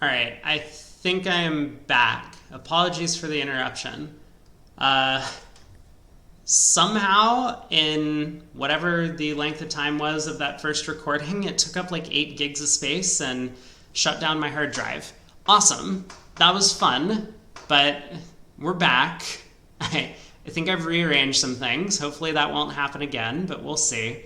All right, I think I'm back. Apologies for the interruption. Somehow, in whatever the length of time was of that first recording, it took up like 8 gigs of space and shut down my hard drive. Awesome. That was fun, but we're back. I think I've rearranged some things. Hopefully that won't happen again, but we'll see.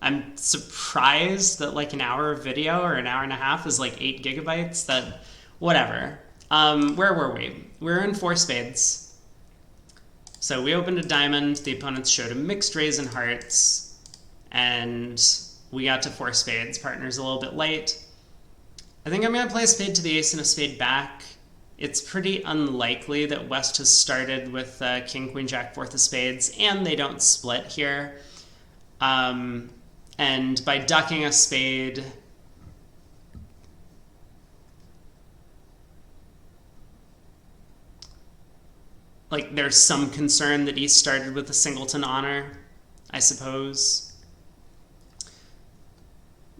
I'm surprised that like an hour of video or an hour and a half is like 8 gigabytes. That, whatever. Where were we? We're in 4 spades. So we opened a diamond, the opponents showed a mixed raise in hearts, and we got to 4 spades. Partner's a little bit late. I think I'm going to play a spade to the ace and a spade back. It's pretty unlikely that West has started with king, queen, jack, 4th of spades, and they don't split here. And by ducking a spade, like there's some concern that East started with a singleton honor, I suppose,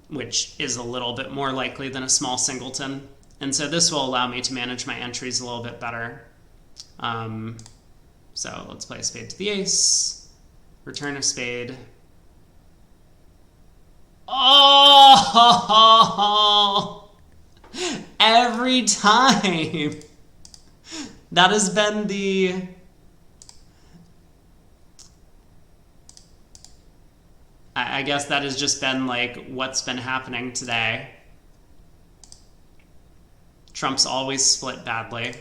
which is a little bit more likely than a small singleton. And so this will allow me to manage my entries a little bit better. So let's play a spade to the ace, return a spade. Oh! Every time! That has been the... I guess that has just been like what's been happening today. Trump's always split badly.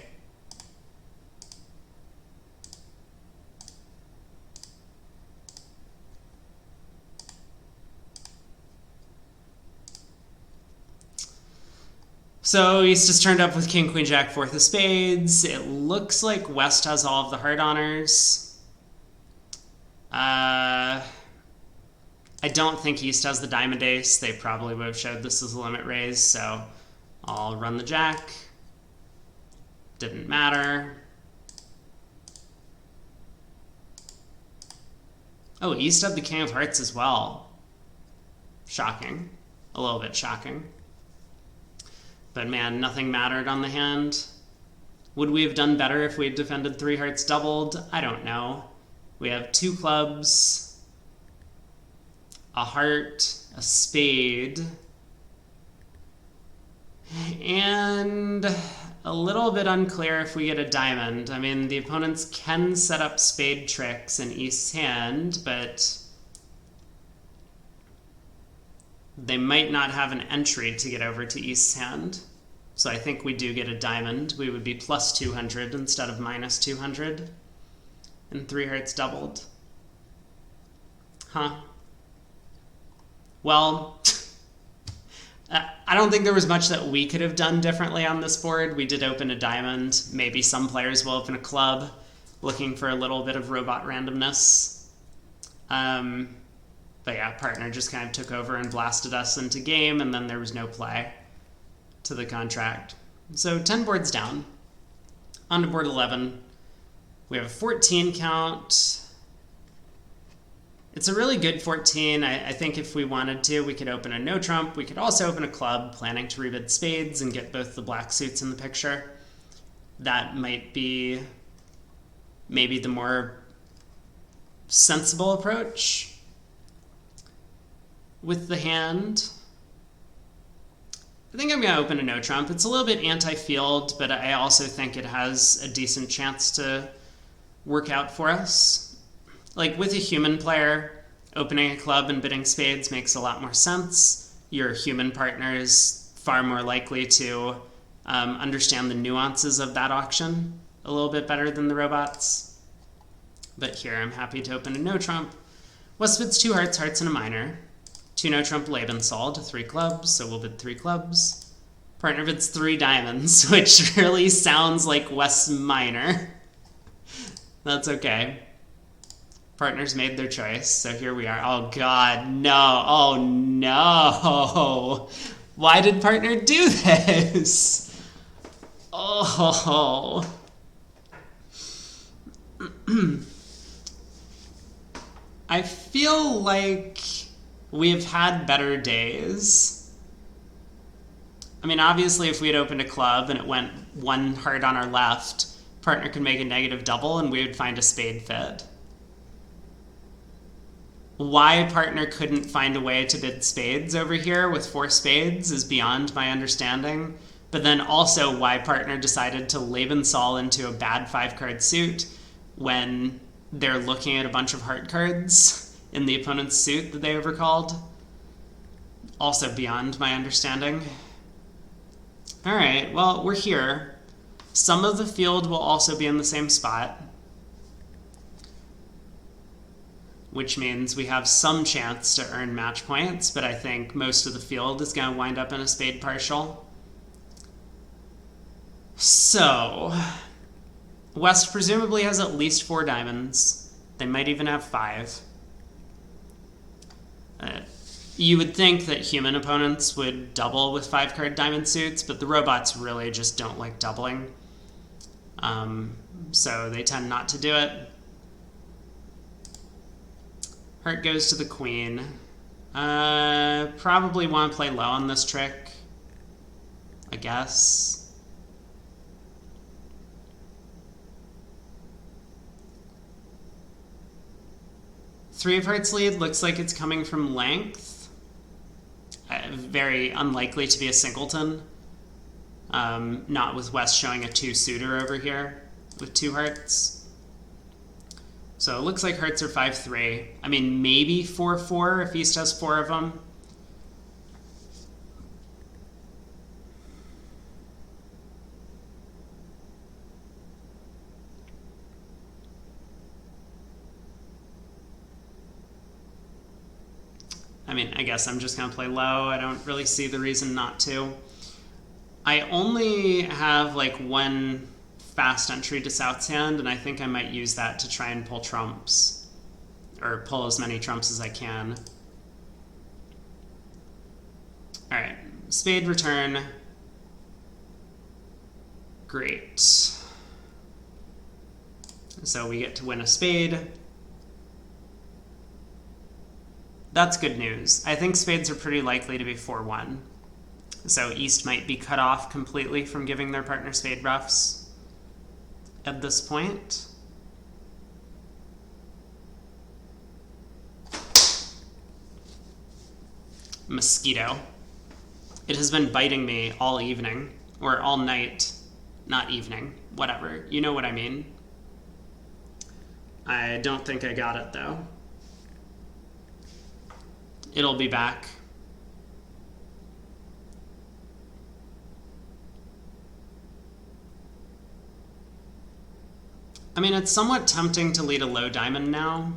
So East has turned up with king, queen, jack, 4th of spades. It looks like West has all of the heart honors. I don't think East has the diamond ace. They probably would have showed this as a limit raise, so I'll run the jack. Didn't matter. Oh, East had the king of hearts as well. Shocking. A little bit shocking. But man, nothing mattered on the hand. Would we have done better if we had defended 3 hearts doubled? I don't know. We have 2 clubs, a heart, a spade, and a little bit unclear if we get a diamond. I mean, the opponents can set up spade tricks in East's hand, but they might not have an entry to get over to East's hand. So I think we do get a diamond. We would be plus 200 instead of minus 200. And 3 hearts doubled. Huh. Well, I don't think there was much that we could have done differently on this board. We did open a diamond. Maybe some players will open a club, looking for a little bit of robot randomness. But yeah, partner just kind of took over and blasted us into game, and then there was no play to the contract. So 10 boards down. On to board 11. We have a 14 count. It's a really good 14. I think if we wanted to, we could open a no trump. We could also open a club, planning to rebid spades and get both the black suits in the picture. That might be maybe the more sensible approach with the hand. I think I'm going to open a no trump. It's a little bit anti-field, but I also think it has a decent chance to work out for us. Like with a human player, opening a club and bidding spades makes a lot more sense. Your human partner is far more likely to understand the nuances of that auction a little bit better than the robots. But here I'm happy to open a no trump. West bids 2 hearts, hearts and a minor. 2 no trump Lebensal to 3 clubs, so we'll bid 3 clubs. Partner bids 3 diamonds, which really sounds like West's minor. That's okay. Partners made their choice, so here we are. Oh god, no. Oh no. Why did partner do this? Oh. I feel like we have had better days. I mean, obviously, if we had opened a club and it went one heart on our left, partner could make a negative double and we would find a spade fit. Why partner couldn't find a way to bid spades over here with 4 spades is beyond my understanding. But then also why partner decided to Lebensall into a bad 5-card suit when they're looking at a bunch of heart cards in the opponent's suit that they overcalled. Also beyond my understanding. Alright, well, we're here. Some of the field will also be in the same spot, which means we have some chance to earn match points, but I think most of the field is going to wind up in a spade partial. So, West presumably has at least 4 diamonds. They might even have 5. You would think that human opponents would double with 5-card diamond suits, but the robots really just don't like doubling. So they tend not to do it. Heart goes to the queen. Probably want to play low on this trick, I guess. Three of hearts lead looks like it's coming from length. Very unlikely to be a singleton. Not with West showing a 2-suiter over here with 2 hearts. So it looks like hearts are 5-3. I mean, maybe 4-4 if East has 4 of them. I mean, I guess I'm just going to play low. I don't really see the reason not to. I only have like 1 fast entry to South's hand, and I think I might use that to try and pull trumps. Or pull as many trumps as I can. Alright, spade return. Great. So we get to win a spade. That's good news. I think spades are pretty likely to be 4-1. So East might be cut off completely from giving their partner spade ruffs at this point. Mosquito. It has been biting me all evening, or all night. Not evening, whatever. You know what I mean. I don't think I got it, though. It'll be back. I mean, it's somewhat tempting to lead a low diamond now.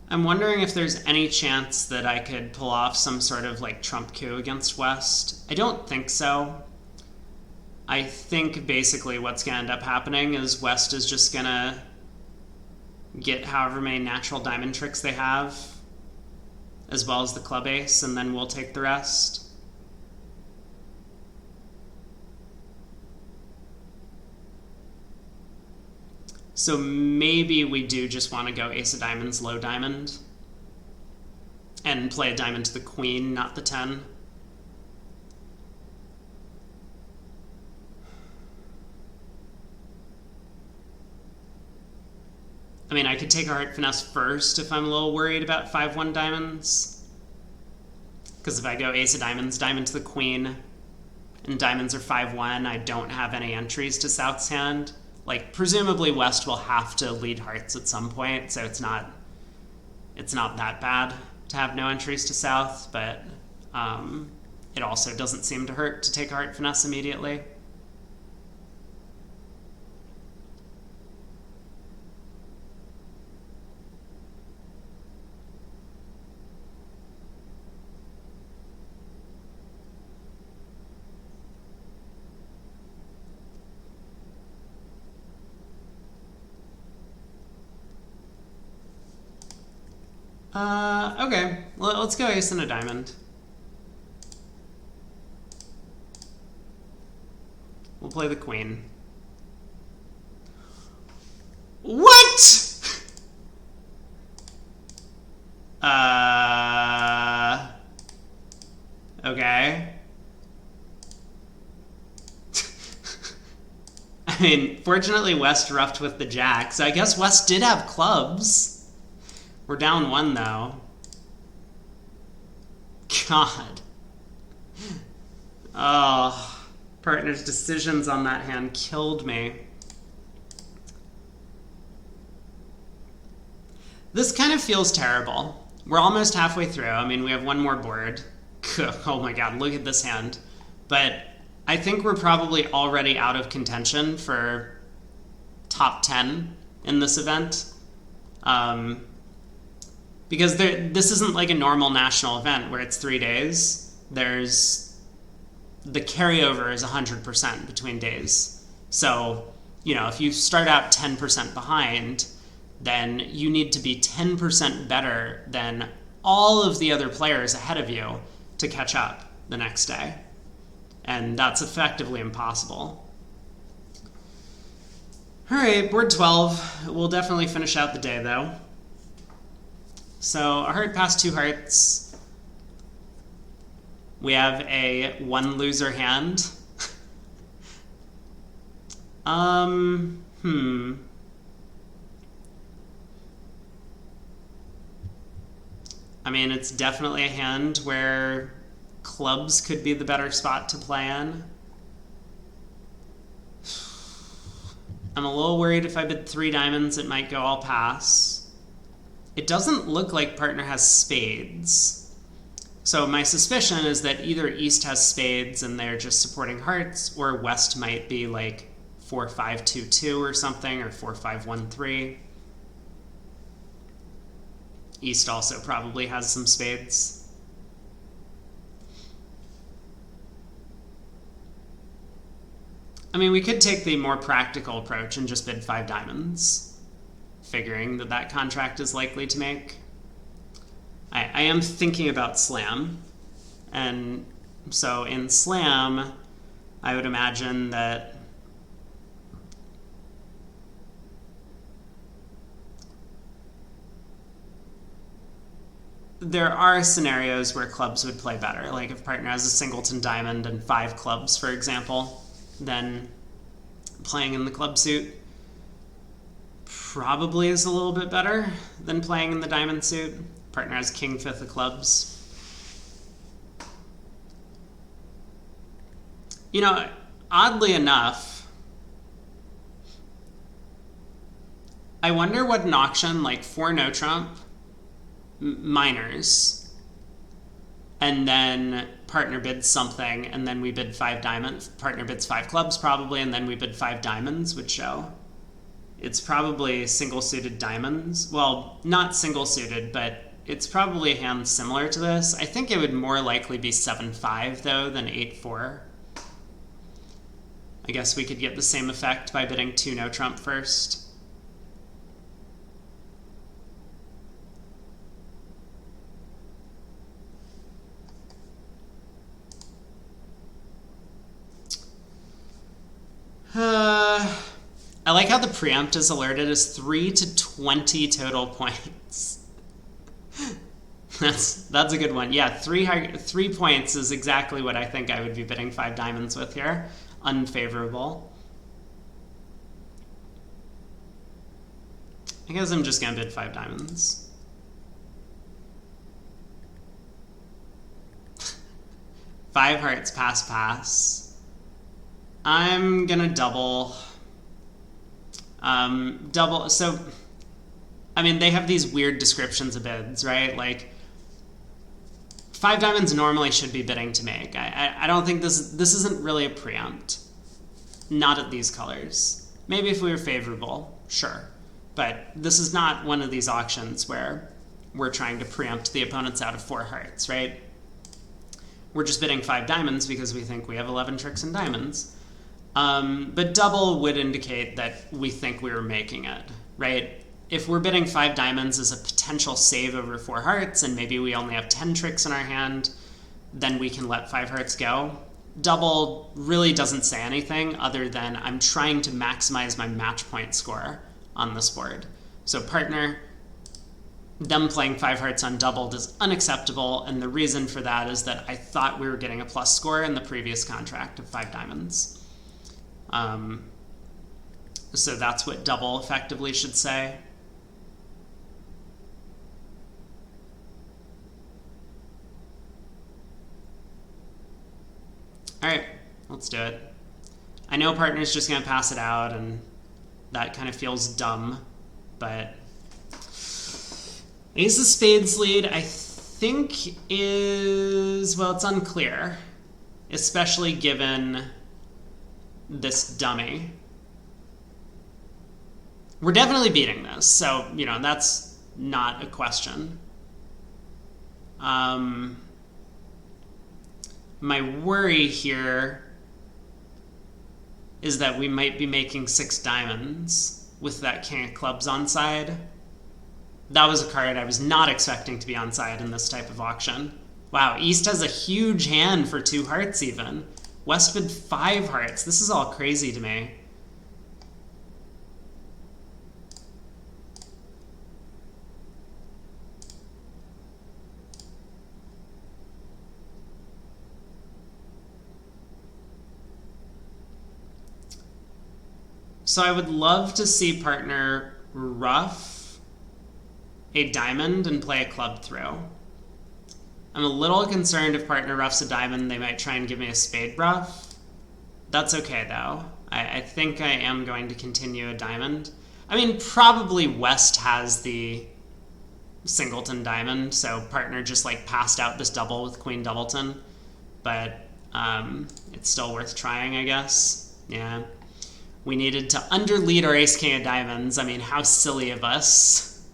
I'm wondering if there's any chance that I could pull off some sort of like trump coup against West. I don't think so. I think basically what's going to end up happening is West is just going to get however many natural diamond tricks they have, as well as the club ace, and then we'll take the rest. So maybe we do just want to go ace of diamonds, low diamond, and play a diamond to the queen, not the 10. I mean, I could take a heart finesse first if I'm a little worried about 5-1 diamonds. Because if I go ace of diamonds, diamond to the queen, and diamonds are 5-1, I don't have any entries to South's hand. Like, presumably West will have to lead hearts at some point, so it's not that bad to have no entries to South, but it also doesn't seem to hurt to take a heart finesse immediately. Okay, let's go ace and a diamond. We'll play the queen. What? Okay. I mean, fortunately, West ruffed with the jack, so I guess West did have clubs. We're down 1, though. God. Oh, partner's decisions on that hand killed me. This kind of feels terrible. We're almost halfway through. I mean, we have 1 more board. Oh my god, look at this hand. But I think we're probably already out of contention for top 10 in this event. Because this isn't like a normal national event where it's 3 days. The carryover is 100% between days. So, you know, if you start out 10% behind, then you need to be 10% better than all of the other players ahead of you to catch up the next day. And that's effectively impossible. All right, board 12. We'll definitely finish out the day, though. So a heart past 2 hearts. We have a 1 loser hand. I mean, it's definitely a hand where clubs could be the better spot to play in. I'm a little worried if I bid 3 diamonds, it might go all pass. It doesn't look like partner has spades. So my suspicion is that either East has spades and they're just supporting hearts, or West might be like 4-5-2-2 or something, or 4-5-1-3. East also probably has some spades. I mean, we could take the more practical approach and just bid 5 diamonds, figuring that that contract is likely to make. I am thinking about slam, and so in slam, I would imagine that there are scenarios where clubs would play better. Like if partner has a singleton diamond and 5 clubs, for example, then playing in the club suit probably is a little bit better than playing in the diamond suit. Partner has king 5th of clubs. You know, oddly enough, I wonder what an auction like 4 no trump, minors, and then partner bids something, and then we bid 5 diamonds. Partner bids 5 clubs probably, and then we bid 5 diamonds would show. It's probably single-suited diamonds. Well, not single-suited, but it's probably a hand similar to this. I think it would more likely be 7-5, though, than 8-4. I guess we could get the same effect by bidding 2 no trump first. I like how the preempt is alerted as 3 to 20 total points. That's a good one. Yeah, 3 points is exactly what I think I would be bidding 5 diamonds with here. Unfavorable. I guess I'm just gonna bid 5 diamonds. Five hearts, pass. I'm gonna double. So, I mean, they have these weird descriptions of bids, right? Like, 5 diamonds normally should be bidding to make. I don't think this isn't really a preempt. Not at these colors. Maybe if we were favorable, sure. But this is not one of these auctions where we're trying to preempt the opponents out of 4 hearts, right? We're just bidding 5 diamonds because we think we have 11 tricks in diamonds. But double would indicate that we think we were making it, right? If we're bidding 5 diamonds as a potential save over 4 hearts, and maybe we only have 10 tricks in our hand, then we can let 5 hearts go. Double really doesn't say anything other than I'm trying to maximize my match point score on this board. So partner, them playing 5 hearts undoubled is unacceptable, and the reason for that is that I thought we were getting a plus score in the previous contract of 5 diamonds. So that's what double effectively should say. All right, let's do it. I know partner's just going to pass it out, and that kind of feels dumb, but ace of spades lead, I think is, well, it's unclear, especially given this dummy. We're definitely beating this, so, you know, that's not a question. My worry here is that we might be making 6 diamonds with that king of clubs on side. That was a card I was not expecting to be on side in this type of auction. Wow, East has a huge hand for 2 hearts even. West bid 5 hearts. This is all crazy to me. So I would love to see partner ruff a diamond and play a club through. I'm a little concerned if partner ruffs a diamond, they might try and give me a spade ruff. That's okay though. I think I am going to continue a diamond. I mean, probably West has the singleton diamond, so partner just like passed out this double with queen doubleton, but it's still worth trying, I guess. Yeah. We needed to underlead our ace king of diamonds. I mean, how silly of us.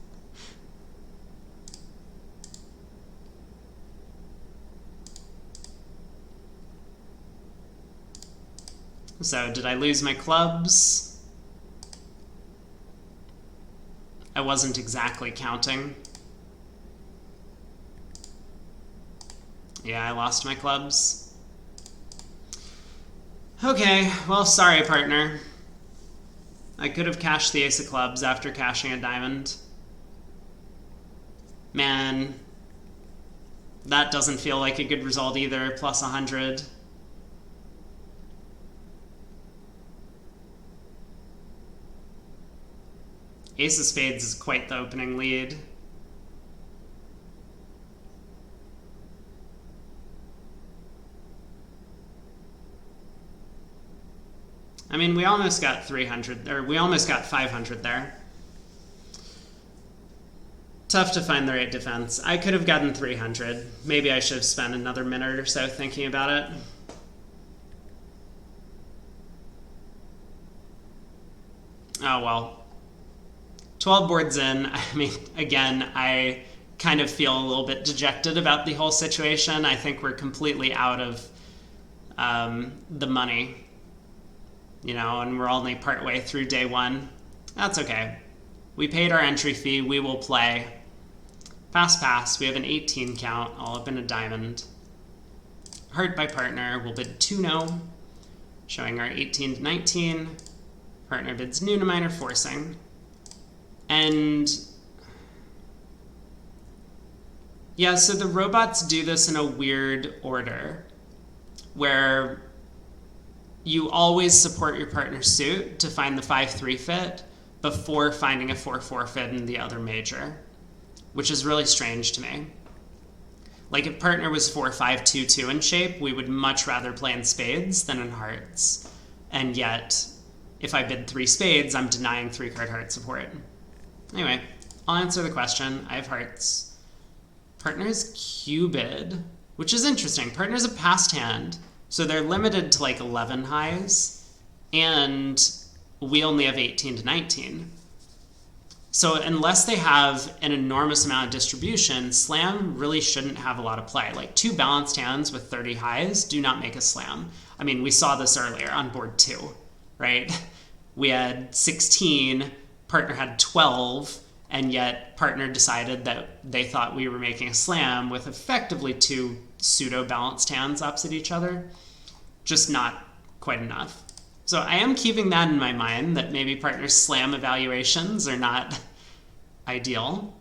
So, did I lose my clubs? I wasn't exactly counting. Yeah, I lost my clubs. Okay, well, sorry, partner. I could have cashed the ace of clubs after cashing a diamond. Man, that doesn't feel like a good result either, plus 100. Ace of spades is quite the opening lead. I mean, we almost got 300, or we almost got 500 there. Tough to find the right defense. I could have gotten 300. Maybe I should have spent another minute or so thinking about it. Oh well. 12 boards in. I mean, again, I kind of feel a little bit dejected about the whole situation. I think we're completely out of the money. You know, and we're only partway through day 1. That's okay. We paid our entry fee. We will play. Pass, pass. We have an 18 count, all up in a diamond. Heart by partner. We'll bid 2-no, showing our 18 to 19. Partner bids new to minor forcing. And yeah, so the robots do this in a weird order where you always support your partner's suit to find the 5-3 fit before finding a 4-4 fit in the other major, which is really strange to me. Like if partner was 4-5-2-2 in shape, we would much rather play in spades than in hearts. And yet, if I bid 3 spades, I'm denying 3-card heart support. Anyway, I'll answer the question. I have hearts. Partner's Cupid, which is interesting. Partner's a passed hand. So they're limited to like 11 highs, and we only have 18 to 19. So unless they have an enormous amount of distribution, slam really shouldn't have a lot of play. Like 2 balanced hands with 30 highs do not make a slam. I mean, we saw this earlier on board 2, right? We had 16, partner had 12, and yet partner decided that they thought we were making a slam with effectively 2 pseudo-balanced hands opposite each other. Just not quite enough. So I am keeping that in my mind, that maybe partner slam evaluations are not ideal.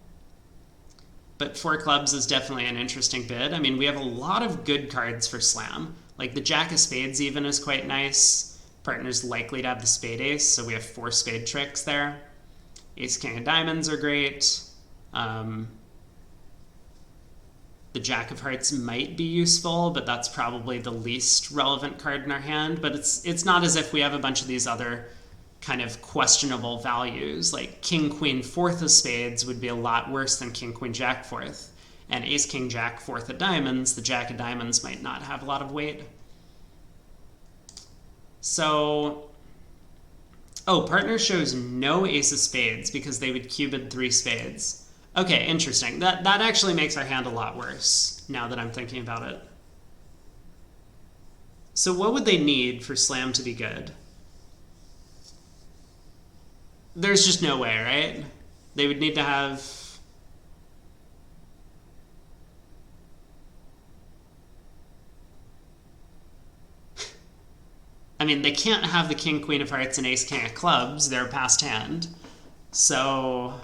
But 4 clubs is definitely an interesting bid. I mean, we have a lot of good cards for slam. Like the Jack of Spades even is quite nice. Partner's likely to have the spade ace, so we have 4 spade tricks there. Ace king of diamonds are great. The jack of hearts might be useful, but that's probably the least relevant card in our hand. But it's not as if we have a bunch of these other kind of questionable values. Like king, queen, fourth of spades would be a lot worse than king, queen, jack, fourth. And ace, king, jack, fourth of diamonds, the jack of diamonds might not have a lot of weight. So, partner shows no ace of spades because they would cubed 3 spades. Okay, interesting. That actually makes our hand a lot worse, now that I'm thinking about it. So what would they need for slam to be good? There's just no way, right? They would need to have... I mean, they can't have the king, queen of hearts, and ace, king of clubs. They're past hand. So...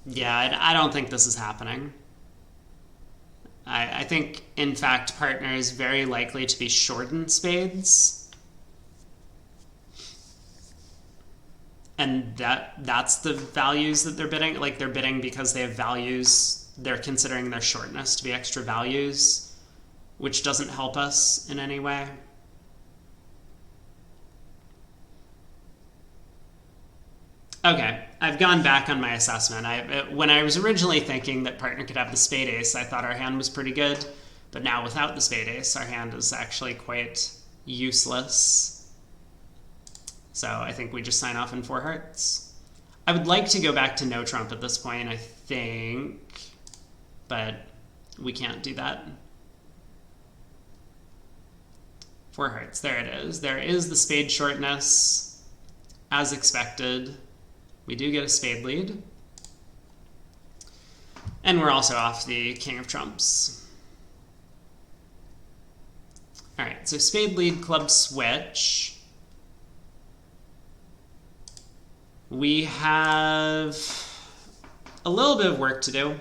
yeah, I don't think this is happening. I think, in fact, partner is very likely to be short in spades. And that's the values that they're bidding. Like, they're bidding because they have values. They're considering their shortness to be extra values, which doesn't help us in any way. Okay, I've gone back on my assessment. When I was originally thinking that partner could have the spade ace, I thought our hand was pretty good. But now without the spade ace, our hand is actually quite useless. So I think we just sign off in 4 hearts. I would like to go back to no trump at this point, I think. But we can't do that. 4 hearts, there it is. There is the spade shortness, as expected. We do get a spade lead. And we're also off the king of trumps. All right, so spade lead, club switch. We have a little bit of work to do.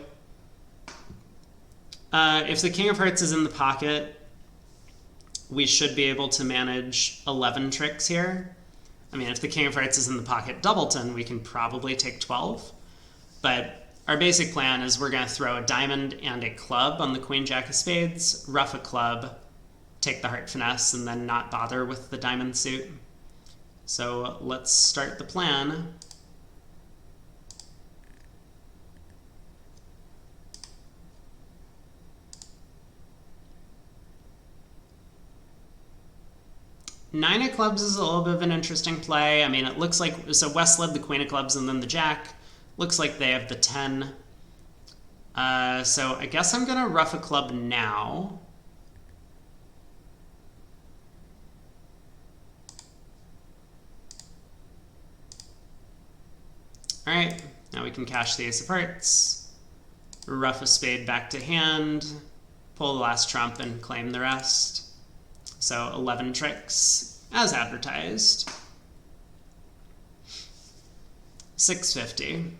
If the king of hearts is in the pocket, we should be able to manage 11 tricks here. I mean, if the king of hearts is in the pocket doubleton, we can probably take 12. But our basic plan is we're going to throw a diamond and a club on the queen jack of spades, ruff a club, take the heart finesse, and then not bother with the diamond suit. So let's start the plan. Nine of clubs is a little bit of an interesting play. I mean, it looks like, so West led the queen of clubs and then the jack. Looks like they have the 10. So I guess I'm gonna ruff a club now. All right, now we can cash the ace of hearts, ruff a spade back to hand, pull the last trump and claim the rest. So 11 tricks, as advertised. 650.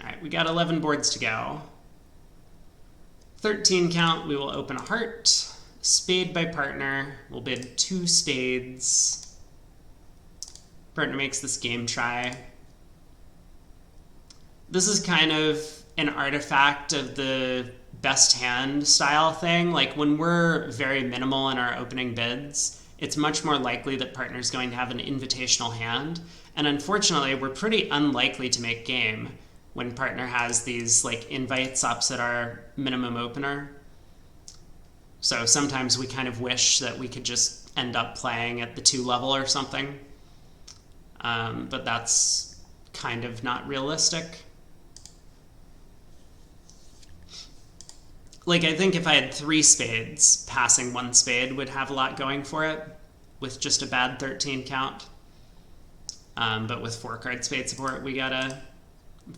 All right, we got 11 boards to go. 13 count, we will open a heart. Spade by partner, we'll bid 2 spades. Partner makes this game try. This is kind of an artifact of the best hand style thing. Like when we're very minimal in our opening bids, it's much more likely that partner's going to have an invitational hand. And unfortunately, we're pretty unlikely to make game when partner has these like invites opposite our minimum opener. So sometimes we kind of wish that we could just end up playing at the 2 level or something. But that's kind of not realistic. Like, I think if I had 3 spades, passing 1 spade would have a lot going for it with just a bad 13 count. But with 4 card spade support, we gotta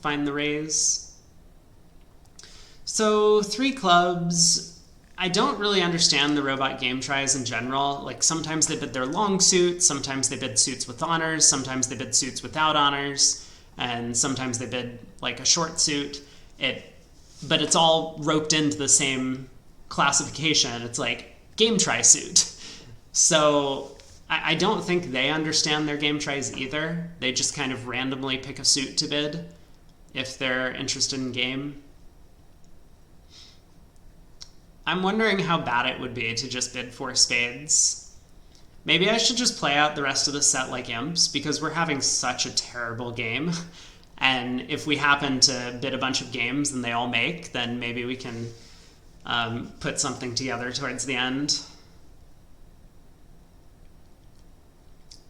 find the raise. So 3 clubs. I don't really understand the robot game tries in general. Like, sometimes they bid their long suit, sometimes they bid suits with honors, sometimes they bid suits without honors, and sometimes they bid like a short suit. It but it's all roped into the same classification. It's like game try suit. So I don't think they understand their game tries either. They just kind of randomly pick a suit to bid if they're interested in game. I'm wondering how bad it would be to just bid 4 spades. Maybe I should just play out the rest of the set like imps, because we're having such a terrible game. And if we happen to bid a bunch of games and they all make, then maybe we can put something together towards the end.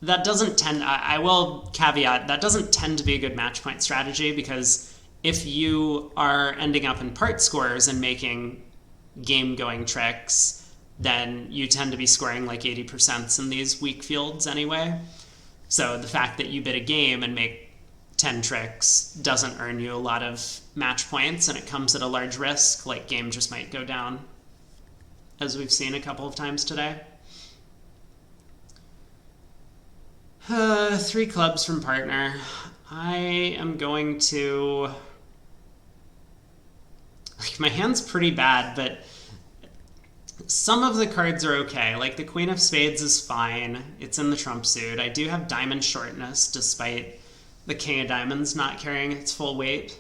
That doesn't tend, I will caveat, that doesn't tend to be a good match point strategy, because if you are ending up in part scores and making game-going tricks, then you tend to be scoring like 80% in these weak fields anyway. So the fact that you bid a game and make 10 tricks doesn't earn you a lot of match points, and it comes at a large risk, like game just might go down, as we've seen a couple of times today. 3 clubs from partner. I am going to... Like, my hand's pretty bad, but some of the cards are okay. Like, the Queen of Spades is fine. It's in the trump suit. I do have diamond shortness, despite the King of Diamonds not carrying its full weight.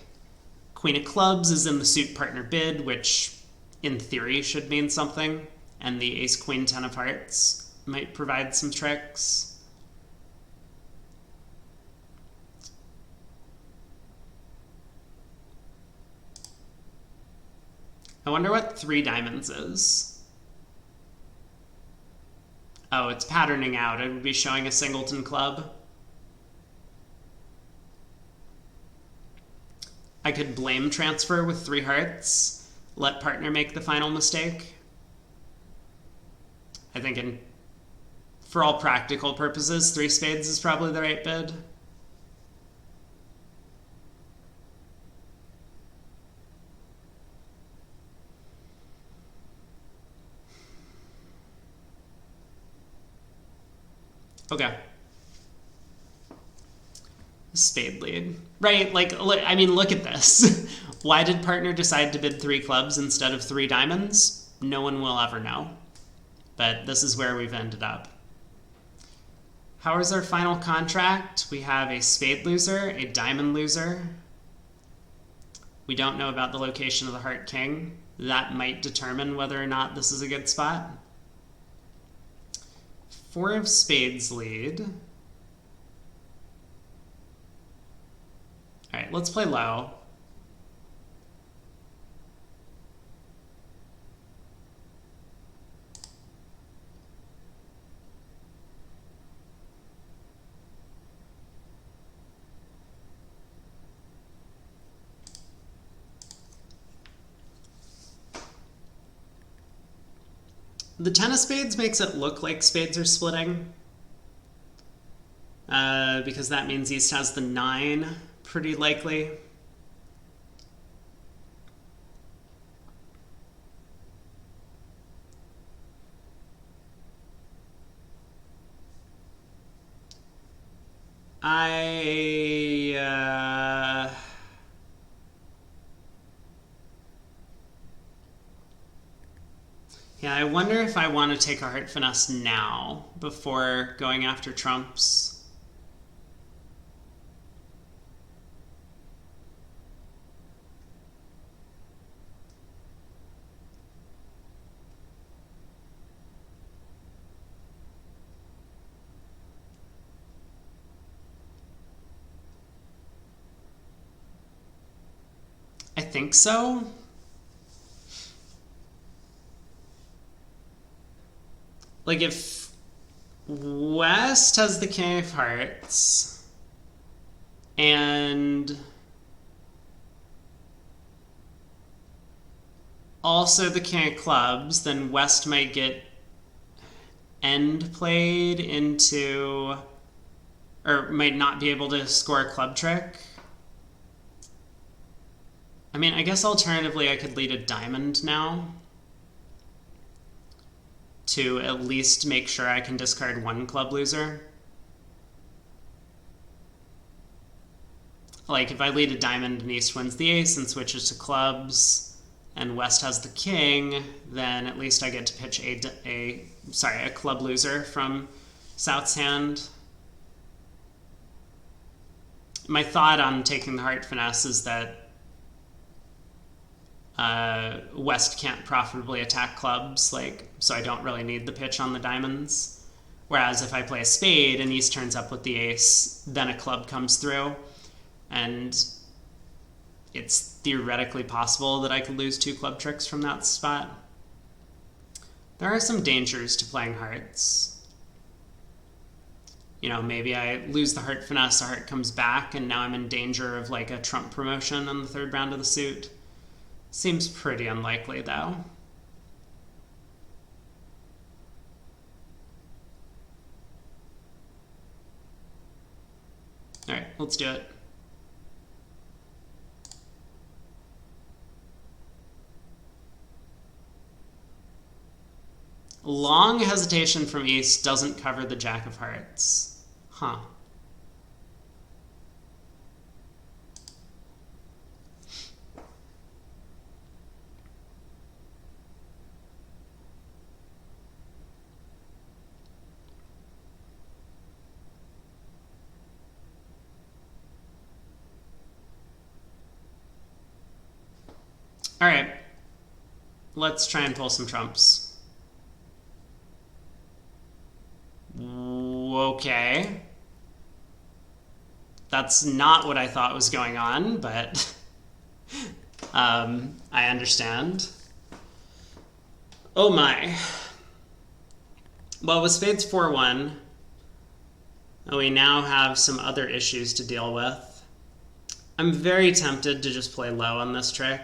Queen of Clubs is in the suit partner bid, which in theory should mean something. And the Ace, Queen, 10 of Hearts might provide some tricks. I wonder what 3 diamonds is. Oh, it's patterning out. It would be showing a singleton club. I could blame transfer with 3 hearts. Let partner make the final mistake. I think for all practical purposes, 3 spades is probably the right bid. Okay. Spade lead. Right, like, I mean, look at this. Why did partner decide to bid 3 clubs instead of 3 diamonds? No one will ever know. But this is where we've ended up. How is our final contract? We have a spade loser, a diamond loser. We don't know about the location of the heart king. That might determine whether or not this is a good spot. 4 of spades lead. All right, let's play low. The 10 of spades makes it look like spades are splitting, because that means East has the 9, pretty likely. Yeah, I wonder if I want to take a heart finesse now before going after trumps. I think so. Like, if West has the King of Hearts and also the King of Clubs, then West might get end played into, or might not be able to score a club trick. I mean, I guess alternatively I could lead a diamond now to at least make sure I can discard 1 club loser. like if I lead a diamond and East wins the ace and switches to clubs, and West has the king, then at least I get to pitch a club loser from South's hand. My thought on taking the heart finesse is that West can't profitably attack clubs, so I don't really need the pitch on the diamonds. Whereas if I play a spade and East turns up with the ace, then a club comes through, and it's theoretically possible that I could lose 2 club tricks from that spot. There are some dangers to playing hearts. You know, maybe I lose the heart finesse, the heart comes back, and now I'm in danger of like a trump promotion on the 3rd round of the suit. Seems pretty unlikely, though. All right, let's do it. Long hesitation from East doesn't cover the Jack of Hearts. Huh. All right, let's try and pull some trumps. Okay. That's not what I thought was going on, but I understand. Oh my. Well, with spades 4-1, we now have some other issues to deal with. I'm very tempted to just play low on this trick.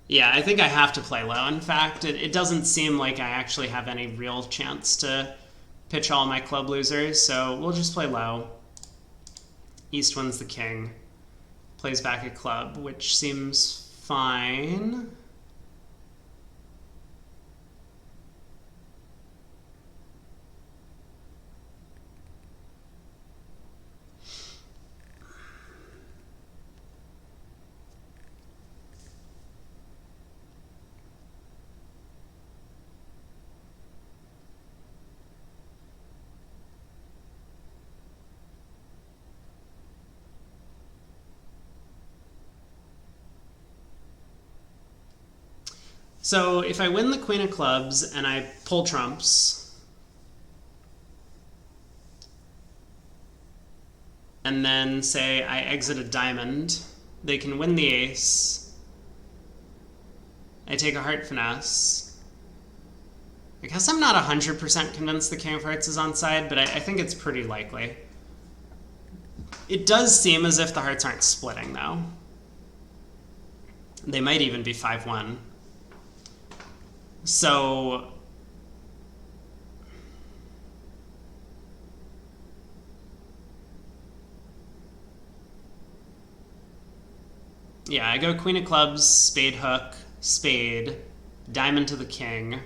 Yeah, I think I have to play low. In fact, it doesn't seem like I actually have any real chance to pitch all my club losers, so we'll just play low. East wins the king, plays back a club, which seems fine. So if I win the queen of clubs and I pull trumps, and then say I exit a diamond, they can win the ace. I take a heart finesse. I guess I'm not 100% convinced the king of hearts is onside, but I think it's pretty likely. It does seem as if the hearts aren't splitting, though. They might even be 5-1. So yeah, I go queen of clubs, spade hook, spade, diamond to the king.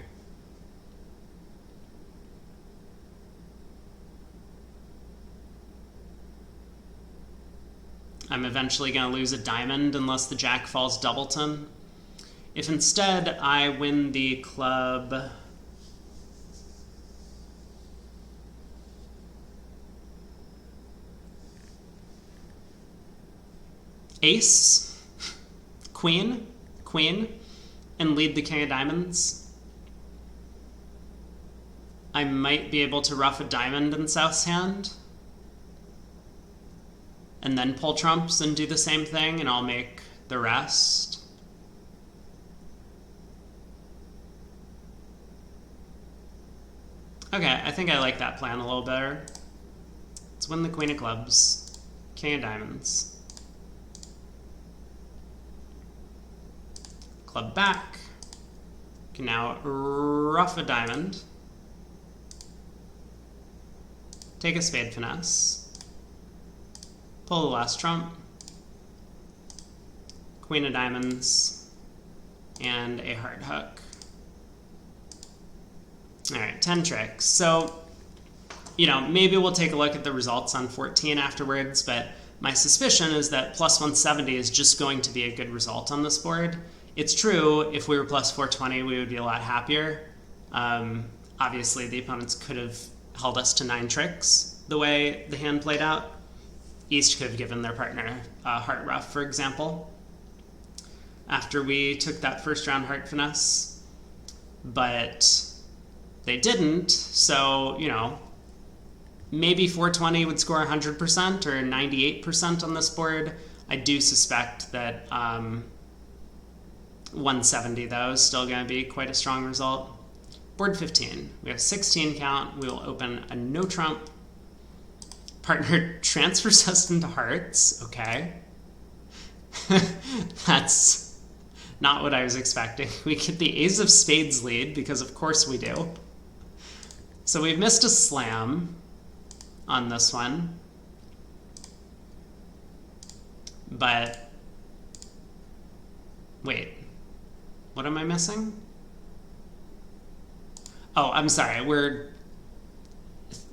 I'm eventually going to lose a diamond unless the jack falls doubleton. If instead I win the club ace, queen, and lead the king of diamonds, I might be able to ruff a diamond in South's hand, and then pull trumps and do the same thing, and I'll make the rest. Okay, I think I like that plan a little better. Let's win the queen of clubs, king of diamonds. Club back. Can now ruff a diamond. Take a spade finesse. Pull the last trump. queen of diamonds, and a hard hook. All right, 10 tricks. So, you know, maybe we'll take a look at the results on 14 afterwards, but my suspicion is that plus 170 is just going to be a good result on this board. It's true, if we were plus 420, we would be a lot happier. Obviously, the opponents could have held us to 9 tricks the way the hand played out. East could have given their partner heart ruff, for example, after we took that first round heart finesse. But they didn't, so, you know, maybe 420 would score 100% or 98% on this board. I do suspect that 170, though, is still going to be quite a strong result. Board 15. We have 16 count. We will open a no trump. Partner transfers us into hearts. Okay. That's not what I was expecting. We get the ace of spades lead, because of course we do. So we've missed a slam on this one. But wait, what am I missing? Oh, I'm sorry.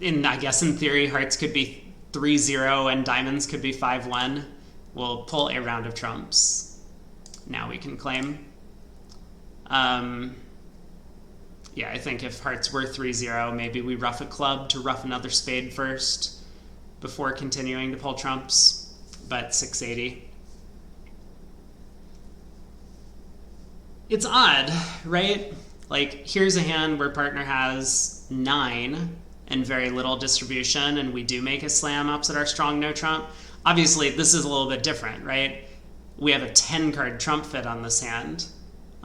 I guess in theory, hearts could be 3-0 and diamonds could be 5-1. We'll pull a round of trumps. Now we can claim. Yeah, I think if hearts were 3-0, maybe we ruff a club to ruff another spade first before continuing to pull trumps, but 680. It's odd, right? Like, here's a hand where partner has 9 and very little distribution, and we do make a slam opposite our strong no trump. Obviously, this is a little bit different, right? We have a 10-card trump fit on this hand.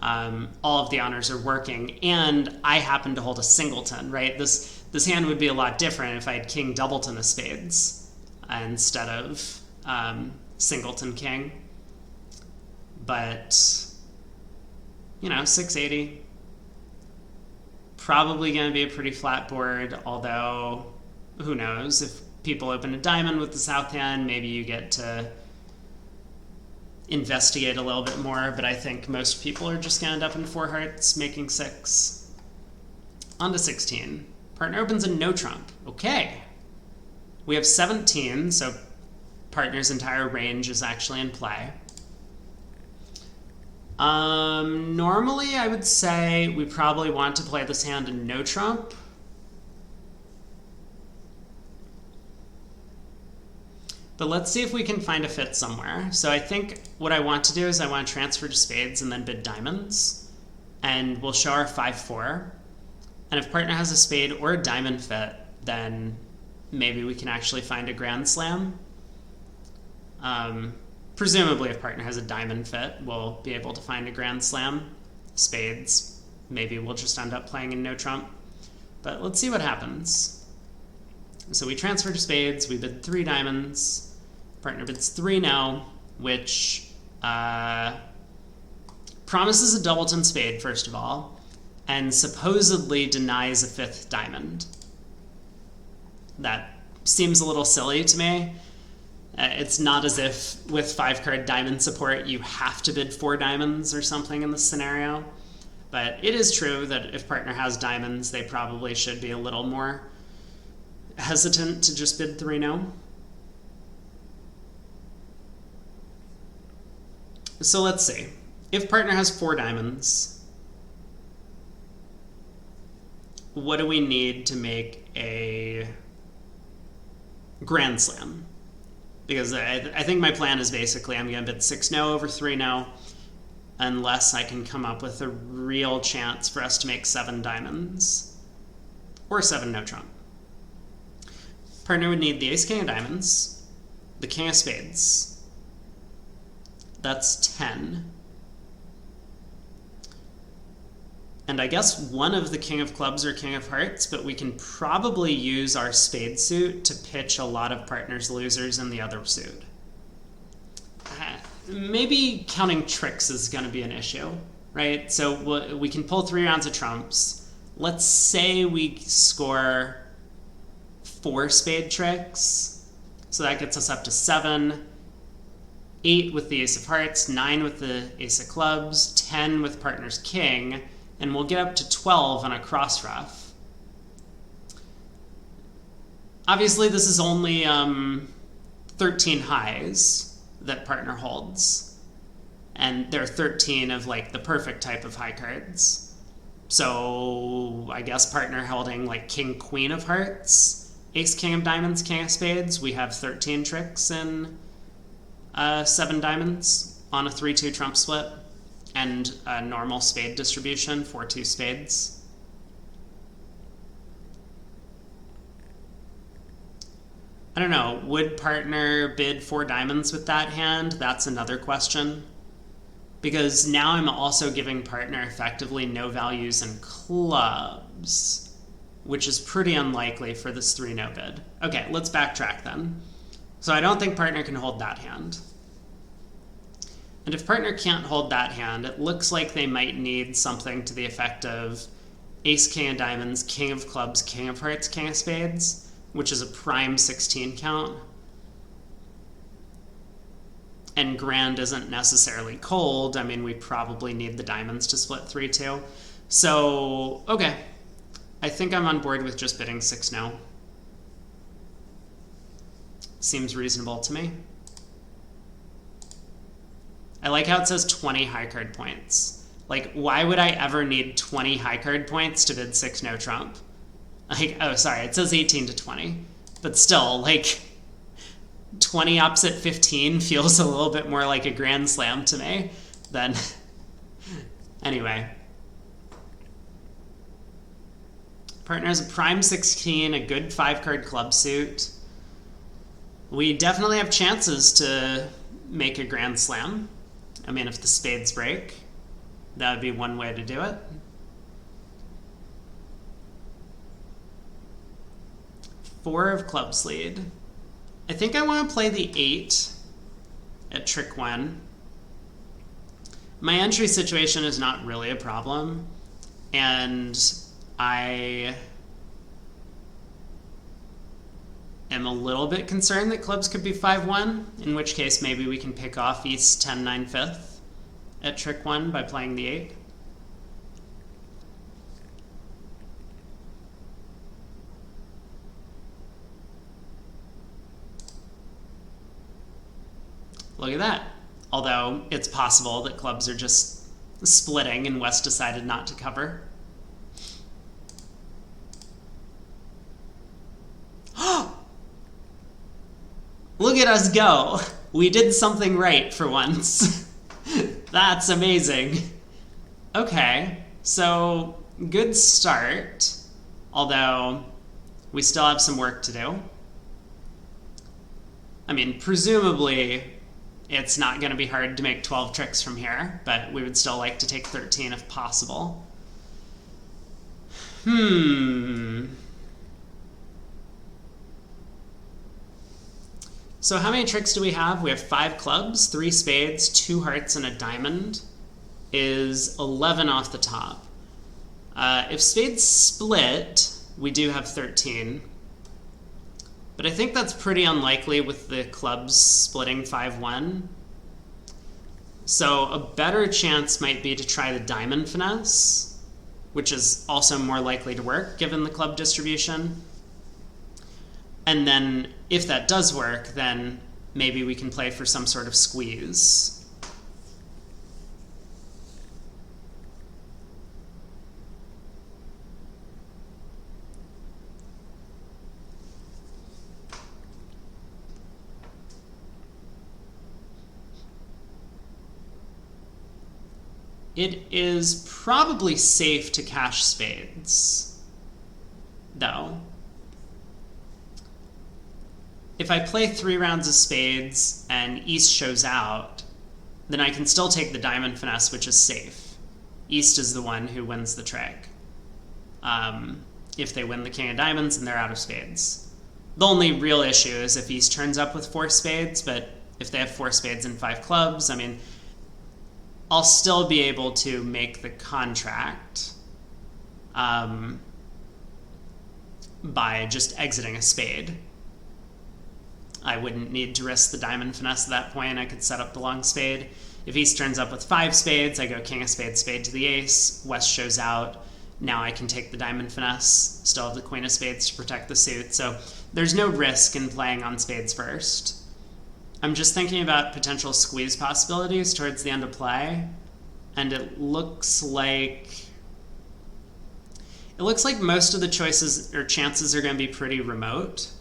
All of the honors are working, and I happen to hold a singleton, right? This hand would be a lot different if I had king doubleton of spades instead of singleton king. But, you know, 680. Probably going to be a pretty flat board, although who knows? If people open a diamond with the south hand, maybe you get to investigate a little bit more, but I think most people are just going to end up in 4 hearts, making 6. On to 16. Partner opens a no trump. Okay. We have 17, so partner's entire range is actually in play. Normally I would say we probably want to play this hand in no trump. But let's see if we can find a fit somewhere. So I think what I want to do is I want to transfer to spades and then bid diamonds. And we'll show our 5-4. And if partner has a spade or a diamond fit, then maybe we can actually find a grand slam. Presumably if partner has a diamond fit, we'll be able to find a grand slam. Spades, maybe we'll just end up playing in no trump. But let's see what happens. So we transfer to spades, we bid 3 diamonds. Partner bids 3 no, which promises a doubleton spade, first of all, and supposedly denies a 5th diamond. That seems a little silly to me. It's not as if with 5-card diamond support you have to bid 4 diamonds or something in this scenario. But it is true that if partner has diamonds, they probably should be a little more hesitant to just bid 3 no. So let's see. If partner has 4 diamonds, what do we need to make a grand slam? Because I think my plan is basically I'm going to bid 6 no over 3 no, unless I can come up with a real chance for us to make 7 diamonds, or 7 no trump. Partner would need the ace king of diamonds, the king of spades. That's 10. And I guess one of the king of clubs or king of hearts, but we can probably use our spade suit to pitch a lot of partner's losers in the other suit. Maybe counting tricks is going to be an issue, right? So we can pull 3 rounds of trumps. Let's say we score 4 spade tricks, so that gets us up to 7. 8 with the ace of hearts, 9 with the ace of clubs, 10 with partner's king, and we'll get up to 12 on a cross ruff. Obviously, this is only 13 highs that partner holds, and there are 13 of like the perfect type of high cards. So I guess partner holding like king, queen of hearts, ace, king of diamonds, king of spades. We have 13 tricks in 7 diamonds on a 3-2 trump split, and a normal spade distribution, 4-2 spades. I don't know, would partner bid 4 diamonds with that hand? That's another question. Because now I'm also giving partner effectively no values in clubs, which is pretty unlikely for this 3-no bid. Okay, let's backtrack then. So I don't think partner can hold that hand. And if partner can't hold that hand, it looks like they might need something to the effect of ace, king of diamonds, king of clubs, king of hearts, king of spades, which is a prime 16 count. And grand isn't necessarily cold. I mean, we probably need the diamonds to split 3-2. So, okay. I think I'm on board with just bidding 6-no. Seems reasonable to me. I like how it says 20 high card points. Like, why would I ever need 20 high card points to bid 6-no trump? Like, oh, sorry, it says 18 to 20. But still, like, 20 opposite 15 feels a little bit more like a grand slam to me than... Anyway. Partner's a prime 16, a good 5-card club suit. We definitely have chances to make a grand slam. I mean, if the spades break, that would be one way to do it. Four of clubs lead. I think I want to play the 8 at trick 1. My entry situation is not really a problem, and I am a little bit concerned that clubs could be 5-1, in which case maybe we can pick off East 10-9 5th at trick 1 by playing the 8. Look at that. Although it's possible that clubs are just splitting and West decided not to cover. Look at us go. We did something right for once. That's amazing. Okay, so good start, although we still have some work to do. I mean, presumably it's not going to be hard to make 12 tricks from here, but we would still like to take 13 if possible. So how many tricks do we have? We have 5 clubs, 3 spades, 2 hearts, and a diamond. Is 11 off the top. If spades split, we do have 13. But I think that's pretty unlikely with the clubs splitting 5-1. So a better chance might be to try the diamond finesse, which is also more likely to work given the club distribution. And then if that does work, then maybe we can play for some sort of squeeze. It is probably safe to cash spades, though. If I play 3 rounds of spades and East shows out, then I can still take the diamond finesse, which is safe. East is the one who wins the trick. If they win the king of diamonds and they're out of spades. The only real issue is if East turns up with 4 spades, but if they have 4 spades and 5 clubs, I mean, I'll still be able to make the contract by just exiting a spade. I wouldn't need to risk the diamond finesse at that point. I could set up the long spade. If East turns up with 5 spades, I go king of spades, spade to the ace. West shows out. Now I can take the diamond finesse, still have the queen of spades to protect the suit. So there's no risk in playing on spades first. I'm just thinking about potential squeeze possibilities towards the end of play, and it looks like most of the choices or chances are going to be pretty remote.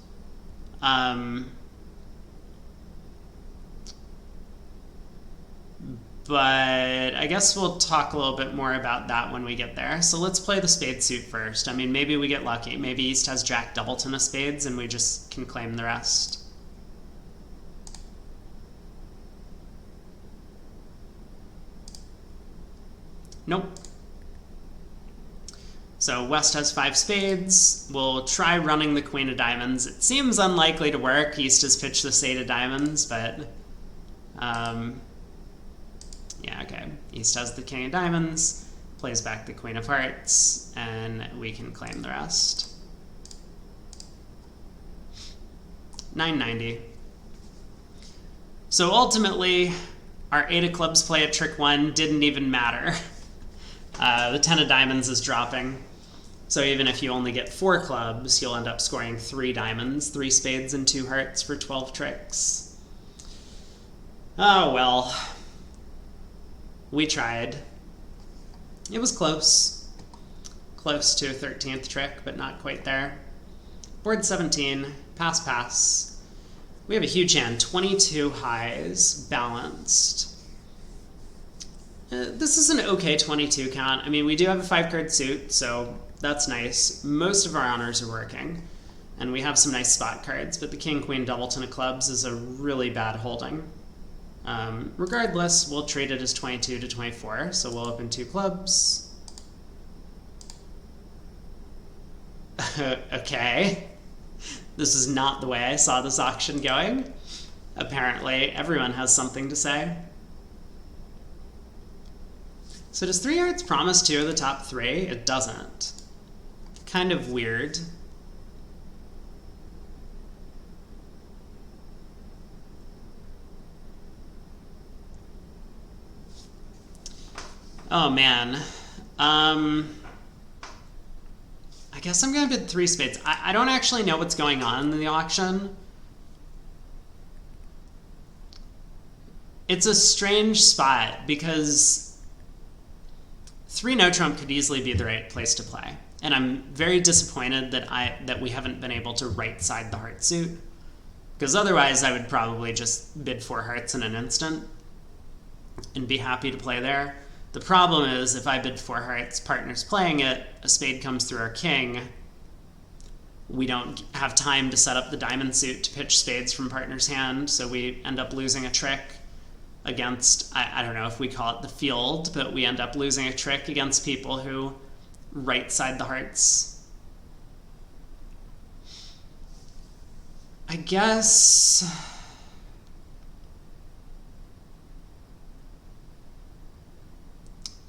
But I guess we'll talk a little bit more about that when we get there. So let's play the spade suit first. I mean, maybe we get lucky. Maybe East has Jack Doubleton of spades and we just can claim the rest. Nope. So West has 5 spades. We'll try running the queen of diamonds. It seems unlikely to work. East has pitched the 8 of diamonds, but yeah, okay. East has the king of diamonds, plays back the queen of hearts, and we can claim the rest. 990. So ultimately, our 8 of clubs play at trick 1 didn't even matter. The 10 of diamonds is dropping. So even if you only get 4 clubs, you'll end up scoring 3 diamonds, 3 spades, and 2 hearts for 12 tricks. Oh well. We tried. It was close. Close to a 13th trick, but not quite there. Board 17, pass, pass. We have a huge hand, 22 highs, balanced. This is an okay 22 count. I mean, we do have a 5-card suit, so that's nice. Most of our honors are working, and we have some nice spot cards, but the king, queen, doubleton of clubs is a really bad holding. Regardless, we'll treat it as 22 to 24, so we'll open 2 clubs. Okay. This is not the way I saw this auction going. Apparently, everyone has something to say. So does 3 hearts promise 2 of the top 3? It doesn't. Kind of weird. Oh man. I guess I'm gonna bid 3 spades. I don't actually know what's going on in the auction. It's a strange spot because 3 no trump could easily be the right place to play. And I'm very disappointed that we haven't been able to right side the heart suit. Because otherwise I would probably just bid 4 hearts in an instant and be happy to play there. The problem is, if I bid 4 hearts, partner's playing it, a spade comes through our king, we don't have time to set up the diamond suit to pitch spades from partner's hand, so we end up losing a trick against, I don't know if we call it the field, but we end up losing a trick against people who right side the hearts. I guess...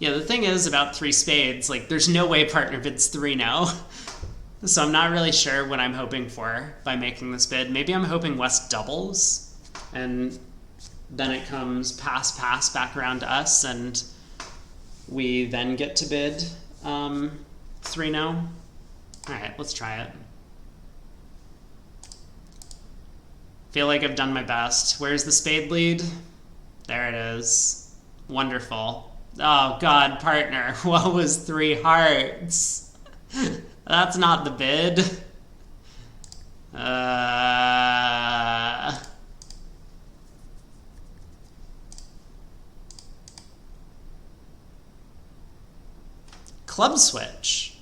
Yeah, the thing is about 3 spades, like, there's no way partner bids 3 no. So I'm not really sure what I'm hoping for by making this bid. Maybe I'm hoping West doubles, and then it comes pass, pass back around to us, and we then get to bid 3 no. All right, let's try it. Feel like I've done my best. Where's the spade lead? There it is. Wonderful. Oh god, partner, what was 3 hearts? That's not the bid. Club switch.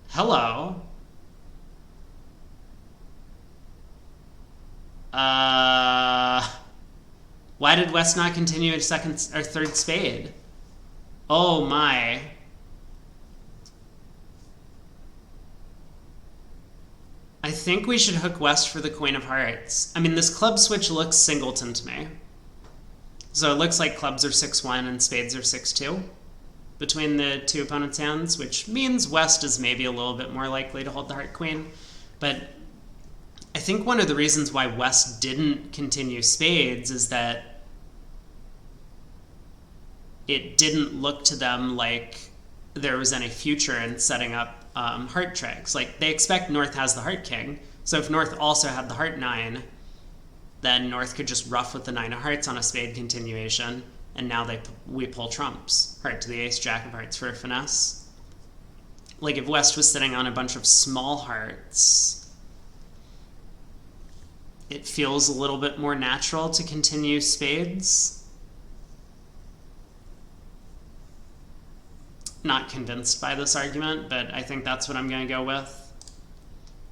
Hello. Why did West not continue a second or third spade? Oh my. I think we should hook West for the queen of hearts. I mean, this club switch looks singleton to me. So it looks like clubs are 6-1 and spades are 6-2 between the 2 opponents' hands, which means West is maybe a little bit more likely to hold the heart queen. But I think one of the reasons why West didn't continue spades is that it didn't look to them like there was any future in setting up heart tricks. Like, they expect North has the heart king, so if North also had the heart 9, then North could just ruff with the 9 of hearts on a spade continuation, and now we pull trumps. Heart to the ace, jack of hearts for a finesse. Like, if West was sitting on a bunch of small hearts, it feels a little bit more natural to continue spades. Not convinced by this argument, but I think that's what I'm going to go with.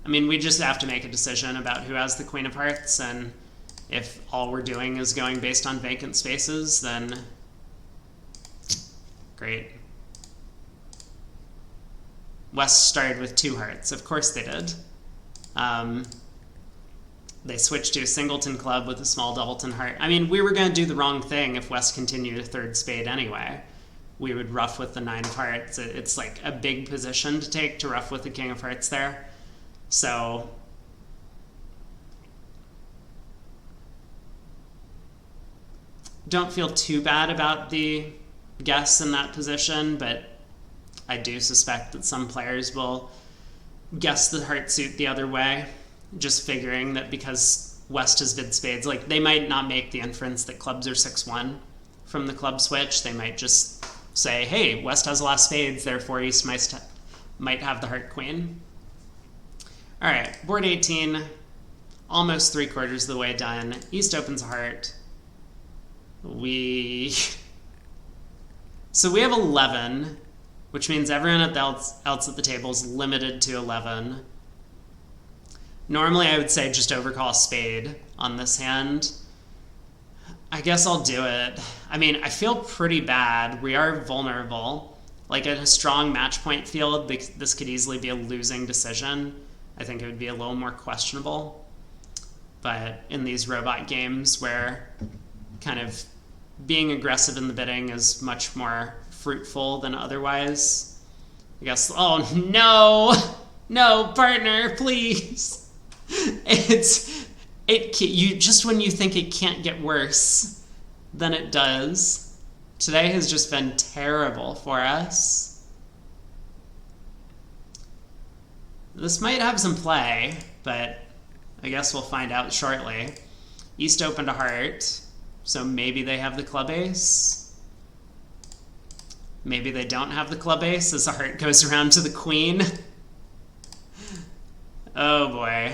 I mean, we just have to make a decision about who has the queen of hearts, and if all we're doing is going based on vacant spaces, then great. West started with 2 hearts. Of course they did. They switched to a singleton club with a small doubleton heart. I mean, we were going to do the wrong thing if West continued a 3rd spade anyway. We would ruff with the 9 of hearts. It's like a big position to take, to ruff with the king of hearts there. So don't feel too bad about the guess in that position, but I do suspect that some players will guess the heart suit the other way, just figuring that because West has vid spades, like, they might not make the inference that clubs are 6-1 from the club switch. They might just say, hey, West has a lot of spades, therefore East might have the heart queen. All right, board 18, almost 3/4 of the way done. East opens a heart. So we have 11, which means everyone else at the table is limited to 11. Normally I would say just overcall a spade on this hand. I guess I'll do it. I mean, I feel pretty bad. We are vulnerable. Like, in a strong match point field, this could easily be a losing decision. I think it would be a little more questionable. But in these robot games where kind of being aggressive in the bidding is much more fruitful than otherwise, I guess, oh no, partner, please. You just, when you think it can't get worse, then it does. Today has just been terrible for us. This might have some play, but I guess we'll find out shortly. East opened a heart, so maybe they have the club ace. Maybe they don't have the club ace as the heart goes around to the queen. Oh boy.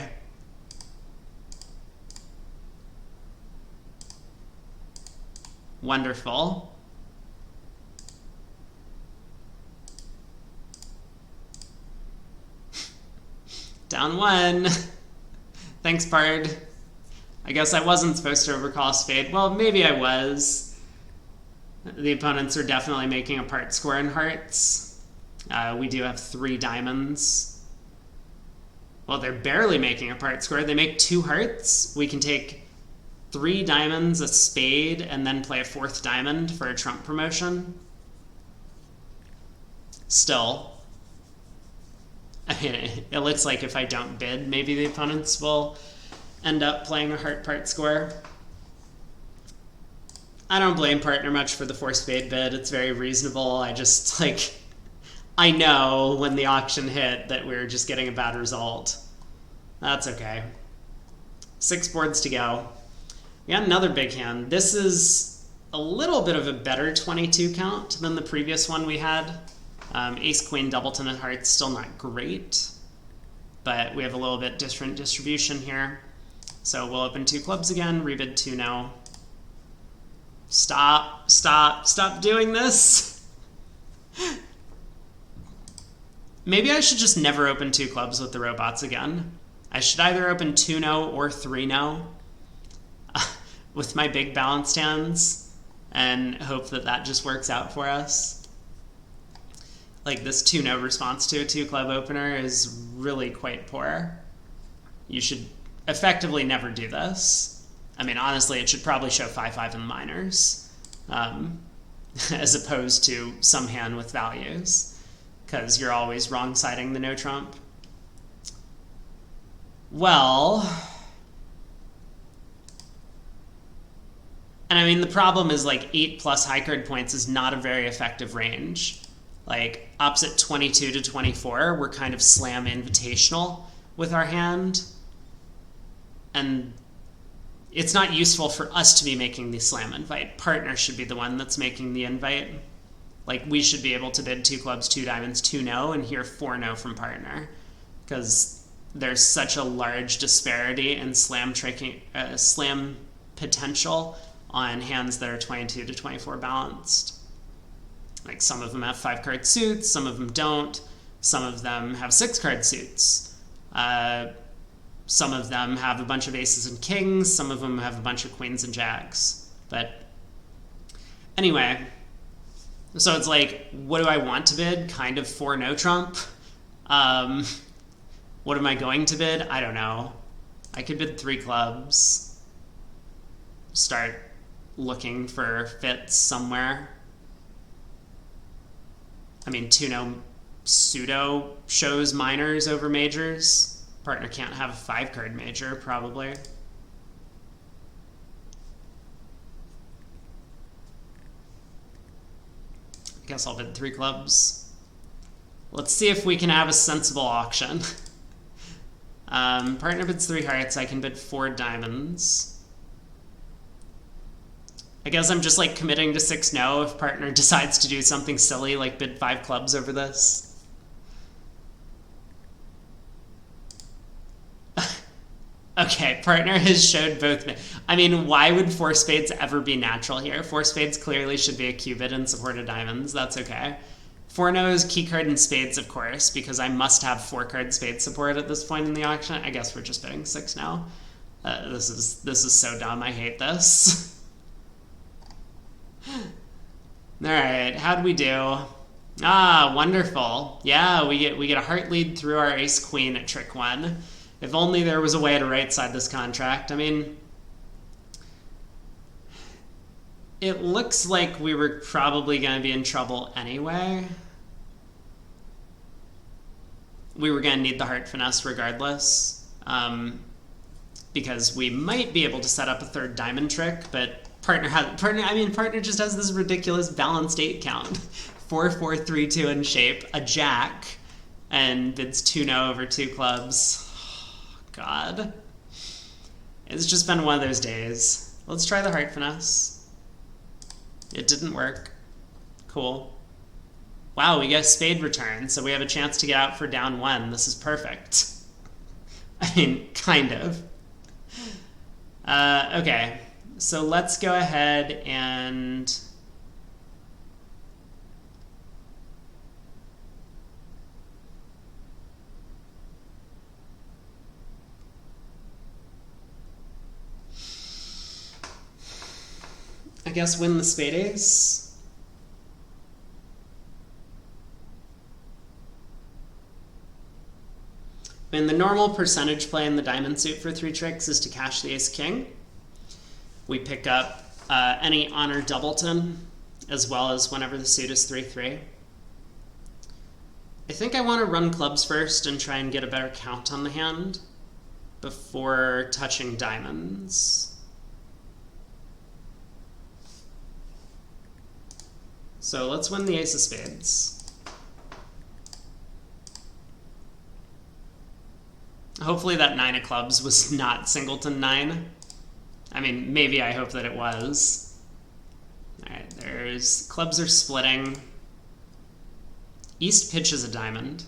Wonderful. Down 1. Thanks, Bard. I guess I wasn't supposed to overcall spade. Well, maybe I was. The opponents are definitely making a part score in hearts. We do have 3 diamonds. Well, they're barely making a part score. They make 2 hearts. We can take 3 diamonds, a spade, and then play a 4th diamond for a trump promotion. Still, I mean, it looks like if I don't bid, maybe the opponents will end up playing a heart part score. I don't blame partner much for the 4 spade bid. It's very reasonable. I just, like, I know when the auction hit that we were just getting a bad result. That's okay. 6 boards to go. We got another big hand. This is a little bit of a better 22 count than the previous one we had. Ace, queen, doubleton, and hearts, still not great, but we have a little bit different distribution here. So we'll open 2 clubs again, rebid 2 now. Stop doing this. Maybe I should just never open 2 clubs with the robots again. I should either open 2-no or 3-no with my big balanced hands and hope that that just works out for us. Like, this 2-no response to a 2-club opener is really quite poor. You should effectively never do this. I mean, honestly, it should probably show 5-5 in the minors, as opposed to some hand with values, because you're always wrong-siding the no trump. Well, and I mean, the problem is like 8 plus high card points is not a very effective range. Like opposite 22 to 24, we're kind of slam invitational with our hand. And it's not useful for us to be making the slam invite. Partner should be the one that's making the invite. Like we should be able to bid 2 clubs, 2 diamonds, 2 no, and hear 4 no from partner. Because there's such a large disparity in slam potential on hands that are 22 to 24 balanced. Like some of them have 5 card suits, some of them don't. Some of them have 6 card suits. Some of them have a bunch of aces and kings. Some of them have a bunch of queens and jacks. But anyway, so it's like, what do I want to bid? Kind of 4 no trump. What am I going to bid? I don't know. I could bid 3 clubs. Start looking for fits somewhere. I mean, 2 no pseudo shows minors over majors. Partner can't have a 5 card major, probably. I guess I'll bid 3 clubs. Let's see if we can have a sensible auction. Partner bids 3 hearts. I can bid 4 diamonds. I guess I'm just like committing to 6 no if partner decides to do something silly like bid 5 clubs over this. Okay, partner has showed both. I mean, why would 4 spades ever be natural here? 4 spades clearly should be a cubit in support of diamonds. That's okay. 4 no's, key card, and spades, of course, because I must have 4 card spade support at this point in the auction. I guess we're just bidding 6 now. This is so dumb. I hate this. All right, how'd we do? Ah, wonderful. Yeah, we get a heart lead through our ace queen at trick 1. If only there was a way to right side this contract. I mean, it looks like we were probably going to be in trouble anyway. We were going to need the heart finesse regardless, because we might be able to set up a 3rd diamond trick, but partner just has this ridiculous balanced 8 count. 4, 4, 3, 2 in shape, a jack, and bids 2 no over 2 clubs. God. It's just been one of those days. Let's try the heart finesse. It didn't work. Cool. Wow, we get a spade return, so we have a chance to get out for down 1. This is perfect. I mean, kind of. Okay, so let's go ahead and... I guess win the spade ace. And the normal percentage play in the diamond suit for 3 tricks is to cash the ace king. We pick up any honor doubleton, as well as whenever the suit is 3-3. I think I want to run clubs first and try and get a better count on the hand before touching diamonds. So let's win the ace of spades. Hopefully that 9 of clubs was not singleton 9. I mean, maybe I hope that it was. All right, there's clubs are splitting. East pitches a diamond.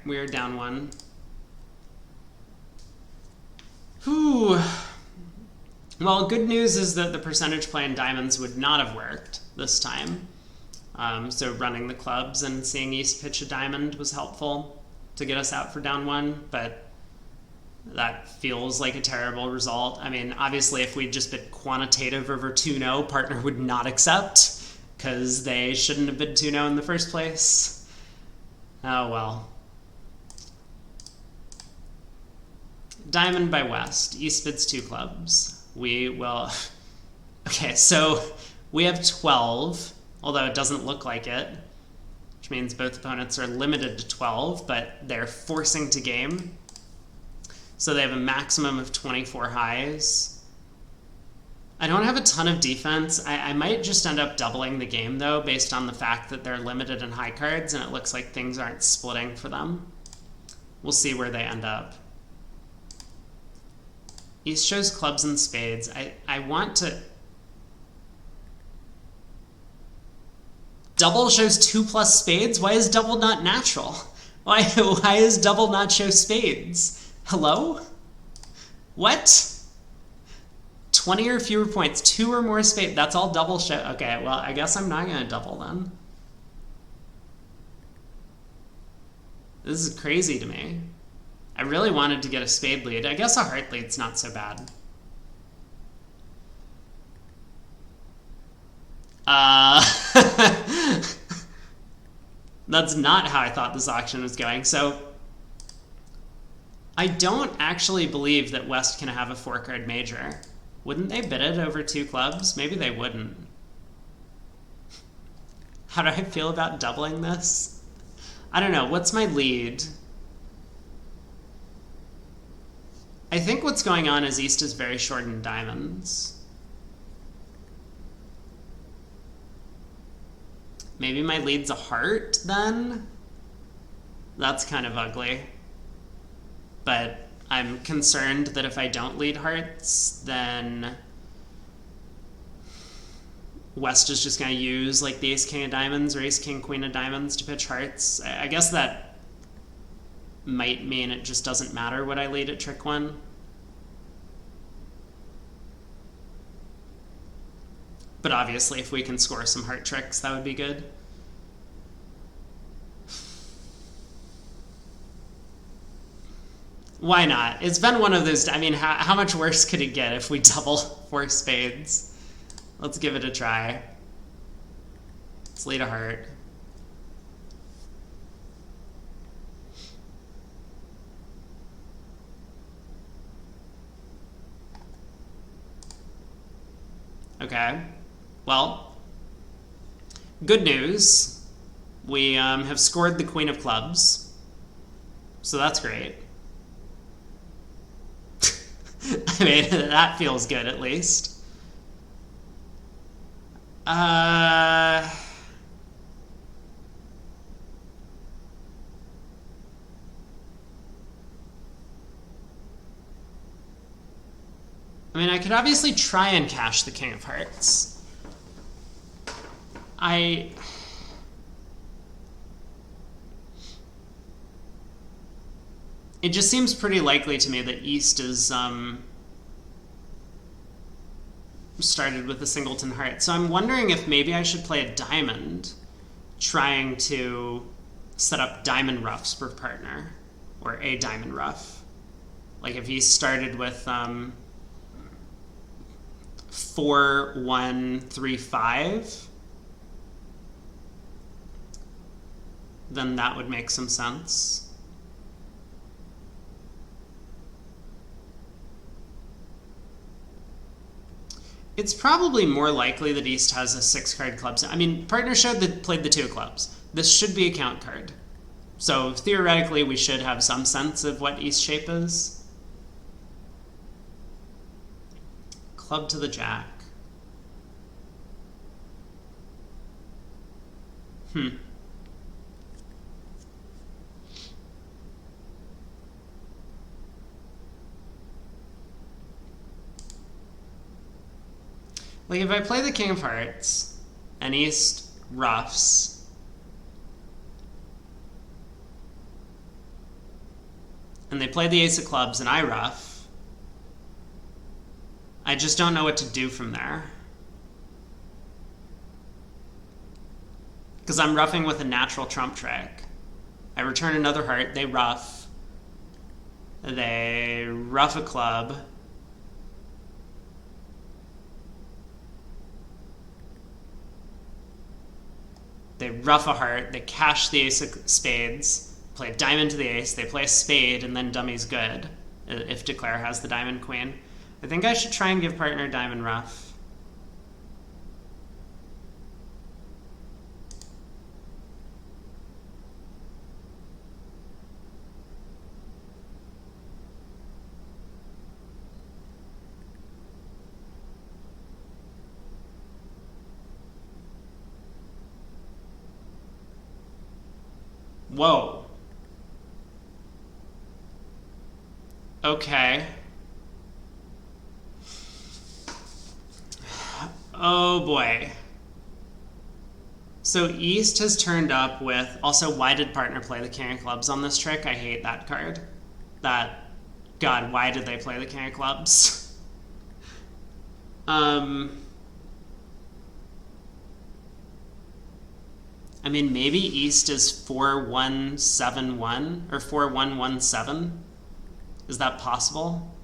We are down 1. Whew. Well, good news is that the percentage play in diamonds would not have worked this time. So running the clubs and seeing East pitch a diamond was helpful to get us out for down one, but that feels like a terrible result. I mean, obviously, if we'd just bid quantitative over 2-0, partner would not accept, because they shouldn't have bid 2-0 in the first place. Oh well. Diamond by West. East bids 2 clubs. We will... Okay, so we have 12, although it doesn't look like it, which means both opponents are limited to 12, but they're forcing to game. So they have a maximum of 24 highs. I don't have a ton of defense. I might just end up doubling the game, though, based on the fact that they're limited in high cards, and it looks like things aren't splitting for them. We'll see where they end up. East shows clubs and spades. I want to... Double shows 2+ spades? Why is double not natural? Why is double not show spades? Hello? What? 20 or fewer points, 2 or more spades. That's all double show. Okay, well, I guess I'm not going to double then. This is crazy to me. I really wanted to get a spade lead. I guess a heart lead's not so bad. That's not how I thought this auction was going. So I don't actually believe that West can have a 4-card major. Wouldn't they bid it over 2 clubs? Maybe they wouldn't. How do I feel about doubling this? I don't know. What's my lead? I think what's going on is East is very short in diamonds. Maybe my lead's a heart, then? That's kind of ugly. But I'm concerned that if I don't lead hearts, then West is just going to use like the ace-king of diamonds or ace-king queen of diamonds to pitch hearts. I guess that might mean it just doesn't matter what I lead at trick 1. But obviously, if we can score some heart tricks, that would be good. Why not? It's been one of those... I mean, how much worse could it get if we double 4 spades? Let's give it a try. Let's lead a heart. Okay. Well, good news. We have scored the queen of clubs. So that's great. I mean, that feels good, at least. I mean, I could obviously try and cash the king of hearts. It just seems pretty likely to me that East is started with a singleton heart. So I'm wondering if maybe I should play a diamond, trying to set up diamond ruffs for partner, or a diamond ruff. Like if he started with 4, 1, 3, 5, then that would make some sense. It's probably more likely that East has a 6-card club set. I mean, partner showed that played the 2 clubs. This should be a count card. So theoretically, we should have some sense of what East shape is. Club to the jack. Like, if I play the king of hearts, and East ruffs, and they play the ace of clubs and I ruff, I just don't know what to do from there. Because I'm roughing with a natural trump trick. I return another heart, they rough. They rough a club. They rough a heart, they cash the ace of spades, play a diamond to the ace, they play a spade, and then dummy's good, if declare has the diamond queen. I think I should try and give partner diamond rough. Whoa. Okay. Oh boy. So East has turned up with, also, why did partner play the king of clubs on this trick? I hate that card. God, why did they play the king of clubs? I mean, maybe East is 4171 or 4117. Is that possible?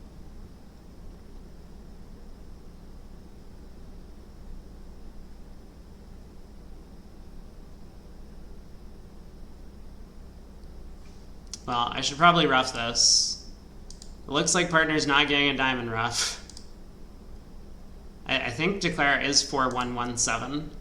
Well, I should probably rough this. It looks like partner's not getting a diamond rough. I think declare is 4117.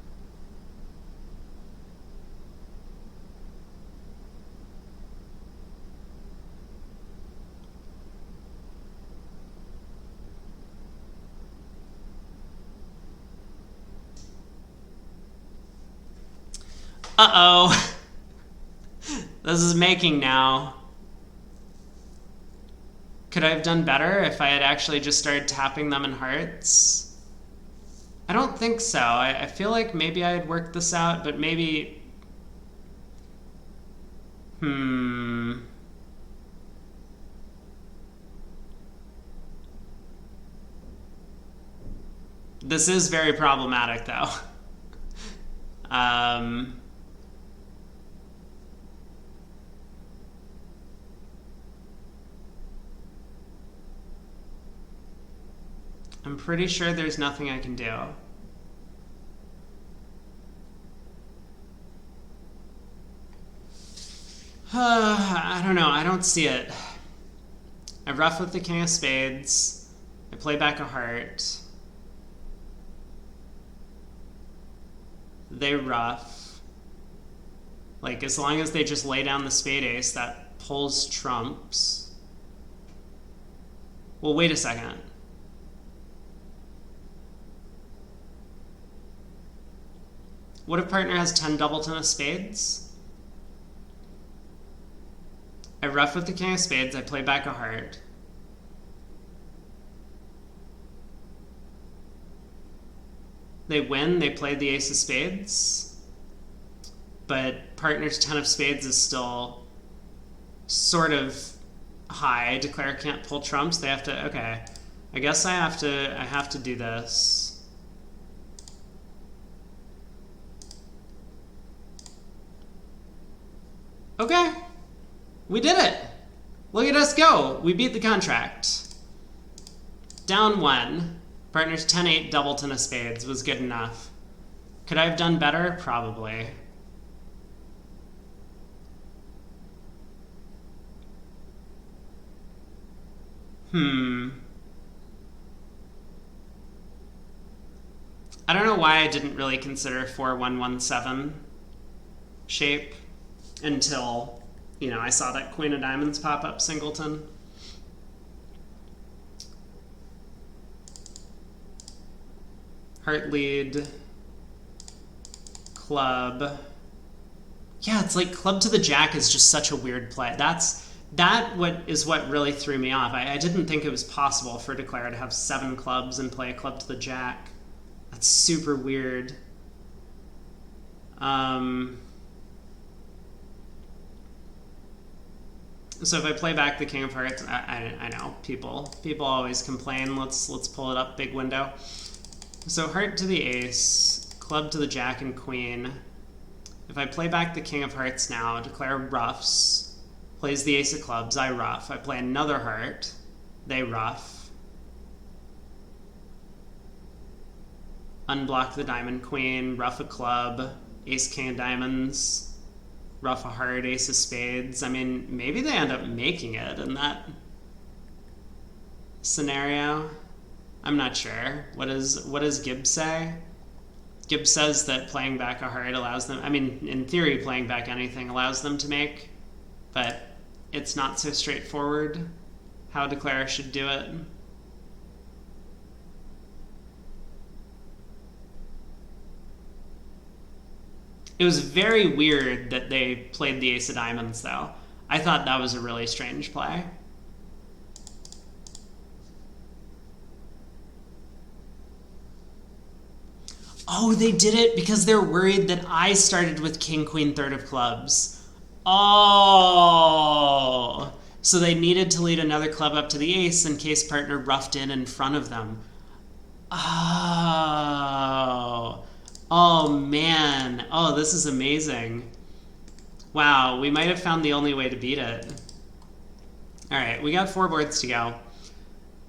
Uh-oh. This is making now. Could I have done better if I had actually just started tapping them in hearts? I don't think so. I feel like maybe I had worked this out, but maybe... This is very problematic, though. I'm pretty sure there's nothing I can do. I don't know. I don't see it. I rough with the king of spades. I play back a heart. They rough. Like, as long as they just lay down the spade ace, that pulls trumps. Well, wait a second. What if partner has 10 double ten of spades? I rough with the king of spades, I play back a heart. They win, they play the ace of spades. But partner's 10 of spades is still sort of high. Declare can't pull trumps, they have to, okay. I guess I have to do this. Okay, we did it. Look at us go. We beat the contract. Down one. Partner's 10-8 double ten of spades was good enough. Could I have done better? Probably. I don't know why I didn't really consider 4117 shape until, you know, I saw that queen of diamonds pop up singleton. Heart lead. Club. Yeah, it's like club to the jack is just such a weird play. What really threw me off. I didn't think it was possible for declare to have 7 clubs and play a club to the jack. That's super weird. So if I play back the king of hearts, I know people always complain. Let's pull it up, big window. So heart to the ace, club to the jack and queen. If I play back the king of hearts now, declare ruffs, plays the ace of clubs, I ruff. I play another heart, they ruff. Unblock the diamond queen, ruff a club, ace king of diamonds, ruff a heart, ace of spades. I mean, maybe they end up making it in that scenario. I'm not sure. What does Gibbs say? Gibbs says that playing back a heart allows them, I mean, in theory, playing back anything allows them to make, but it's not so straightforward how declare should do it. It was very weird that they played the ace of diamonds, though. I thought that was a really strange play. Oh, they did it because they're worried that I started with king, queen, third of clubs. Oh! So they needed to lead another club up to the ace in case partner ruffed in front of them. Oh. Oh, man. Oh, this is amazing. Wow, we might have found the only way to beat it. All right, we got 4 boards to go.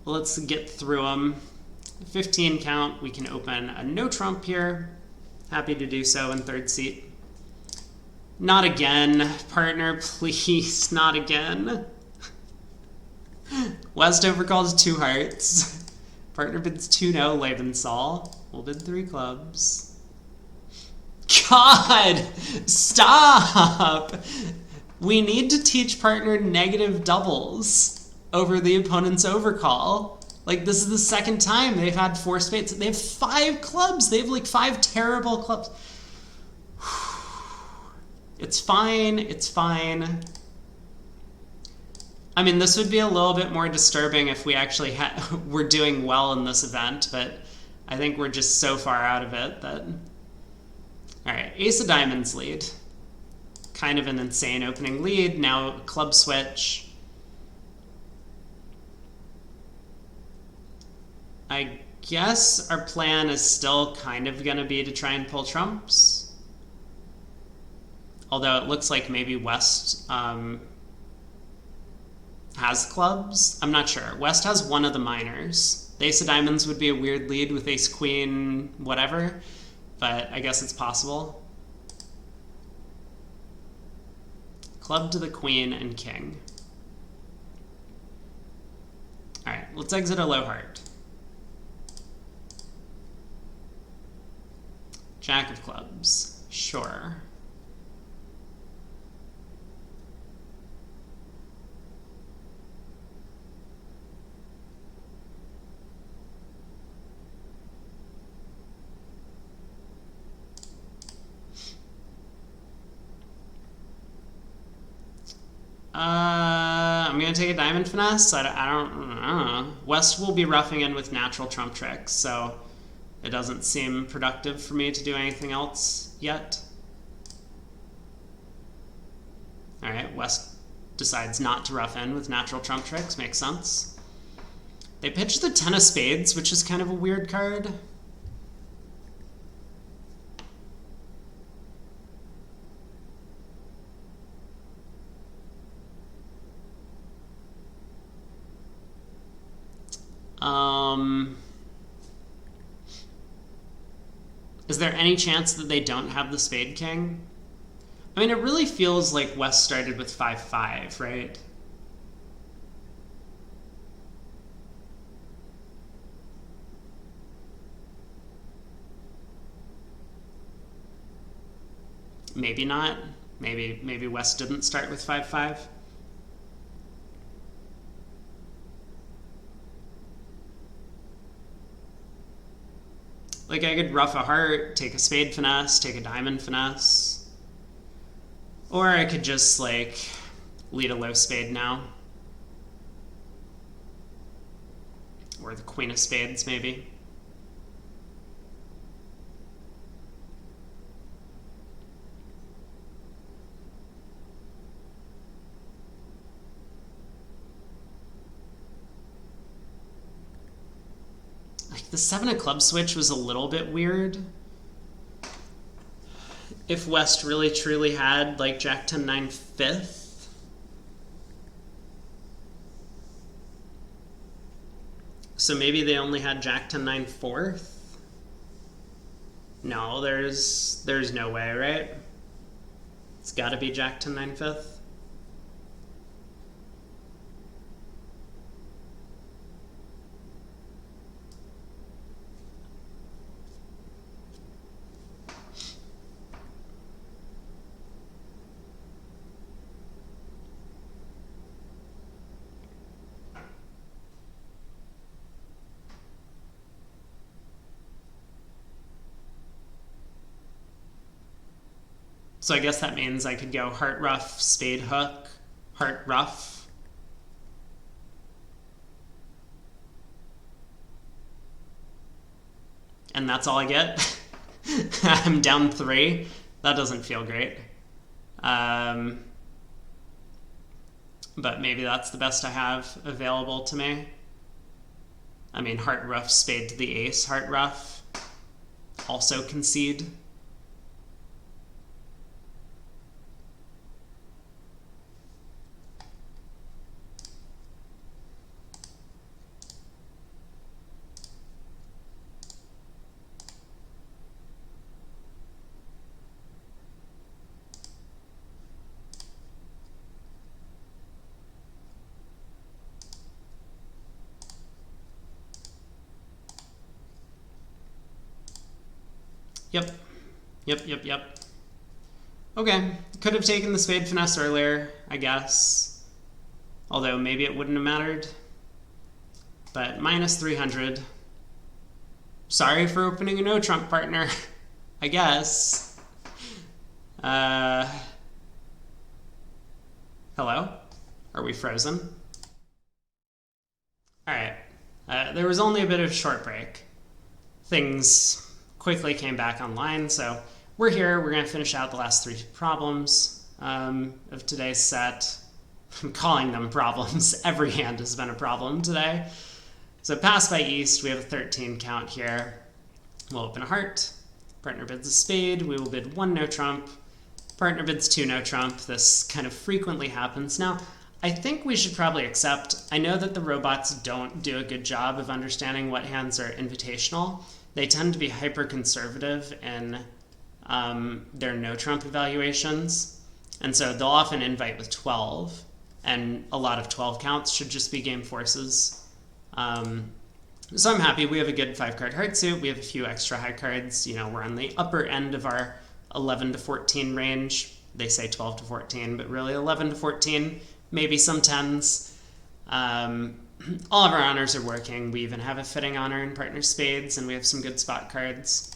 Let's get through them. 15 count, we can open a no trump here. Happy to do so in third seat. Not again, partner, please, not again. West overcalls 2 hearts. Partner bids 2-no, Lebensal. We'll bid 3 clubs. God, stop! We need to teach partner negative doubles over the opponent's overcall. Like, this is the second time they've had 4 spades. They have 5 clubs. They have, like, 5 terrible clubs. It's fine. It's fine. I mean, this would be a little bit more disturbing if we actually were doing well in this event, but I think we're just so far out of it that... All right, ace of diamonds lead. Kind of an insane opening lead. Now club switch. I guess our plan is still kind of going to be to try and pull trumps. Although it looks like maybe West has clubs. I'm not sure. West has one of the minors. The ace of diamonds would be a weird lead with ace queen whatever, but I guess it's possible. Club to the queen and king. All right, let's exit a low heart. Jack of clubs, sure. I'm going to take a diamond finesse. I don't know. West will be roughing in with natural trump tricks, so it doesn't seem productive for me to do anything else yet. All right, West decides not to rough in with natural trump tricks. Makes sense. They pitch the 10 of spades, which is kind of a weird card. Is there any chance that they don't have the spade king? I mean, it really feels like West started with 5-5, right? Maybe not. Maybe West didn't start with 5-5. Like, I could ruff a heart, take a spade finesse, take a diamond finesse. Or I could just, like, lead a low spade now. Or the queen of spades, maybe. The 7 of clubs switch was a little bit weird. if West really truly had like Jack 10 9 fifth. So maybe they only had Jack 10 9 fourth. No, there's no way, right? It's got to be Jack 10 9 fifth. So I guess that means I could go heart ruff, spade hook, heart ruff. And that's all I get. I'm down 3. That doesn't feel great. But maybe that's the best I have available to me. I mean, heart ruff, spade to the ace, heart ruff. Also concede. Yep. Okay, could have taken the spade finesse earlier, I guess. Although maybe it wouldn't have mattered. But minus 300. Sorry for opening a no-trump partner, I guess. Hello? Are we frozen? Alright. There was only a bit of short break. Things quickly came back online, so we're here. We're going to finish out the last 3 problems of today's set. I'm calling them problems. Every hand has been a problem today. So pass by East, we have a 13 count here. We'll open a heart. Partner bids a spade. We will bid 1 no trump. Partner bids 2 no trump. This kind of frequently happens. Now, I think we should probably accept, I know that the robots don't do a good job of understanding what hands are invitational. They tend to be hyper-conservative in their no-trump evaluations. And so they'll often invite with 12, and a lot of 12 counts should just be game forces. So I'm happy. We have a good 5-card heart suit. We have a few extra high cards. You know, we're on the upper end of our 11 to 14 range. They say 12 to 14, but really 11 to 14, maybe some 10s. All of our honors are working. We even have a fitting honor in partner spades, and we have some good spot cards.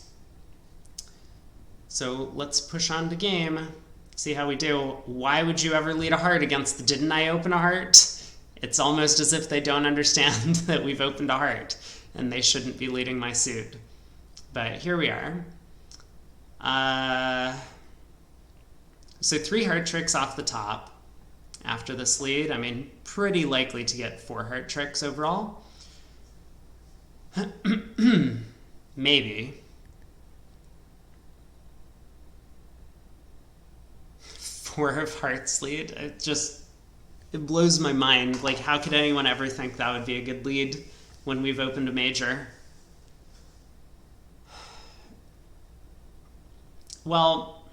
So let's push on to game, see how we do. Why would you ever lead a heart against the didn't I open a heart? It's almost as if they don't understand that we've opened a heart, and they shouldn't be leading my suit. But here we are. So 3 heart tricks off the top. After this lead, I mean, pretty likely to get 4 heart tricks overall. Maybe. 4 of hearts lead. It blows my mind. Like, how could anyone ever think that would be a good lead when we've opened a major? Well,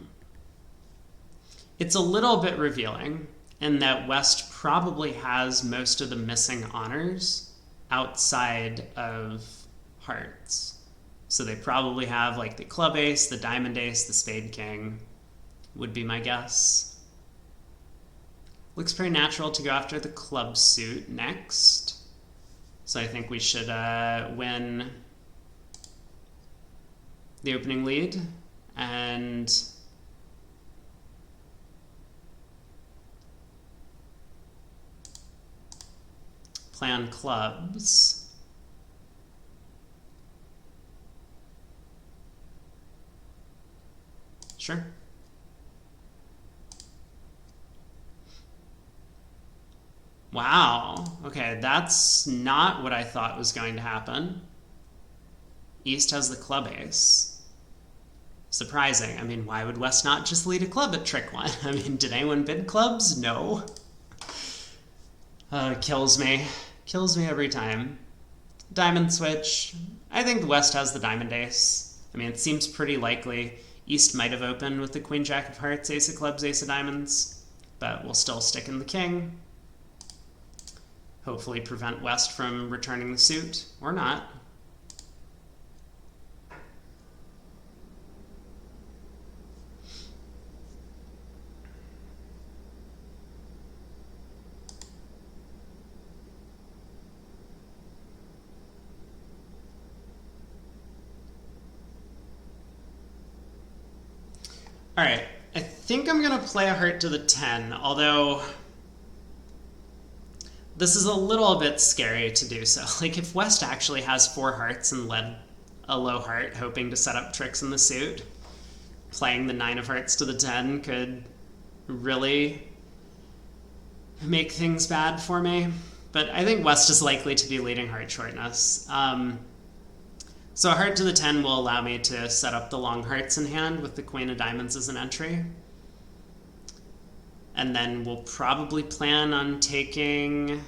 it's a little bit revealing in that West probably has most of the missing honors outside of hearts. So they probably have like the club ace, the diamond ace, the spade king, would be my guess. Looks pretty natural to go after the club suit next. So I think we should win the opening lead and play on clubs. Sure. Wow. Okay, that's not what I thought was going to happen. East has the club ace. Surprising. I mean, why would West not just lead a club at trick one? I mean, did anyone bid clubs? No. Kills me. Kills me every time. Diamond switch. I think West has the diamond ace. I mean, it seems pretty likely. East might have opened with the queen jack of hearts, ace of clubs, ace of diamonds, but we'll still stick in the king. Hopefully prevent West from returning the suit, or not. All right, I think I'm gonna play a heart to the 10, although this is a little bit scary to do so. Like, if West actually has 4 hearts and led a low heart, hoping to set up tricks in the suit, playing the 9 of hearts to the 10 could really make things bad for me. But I think West is likely to be leading heart shortness. So a heart to the 10 will allow me to set up the long hearts in hand with the queen of diamonds as an entry. And then we'll probably plan on taking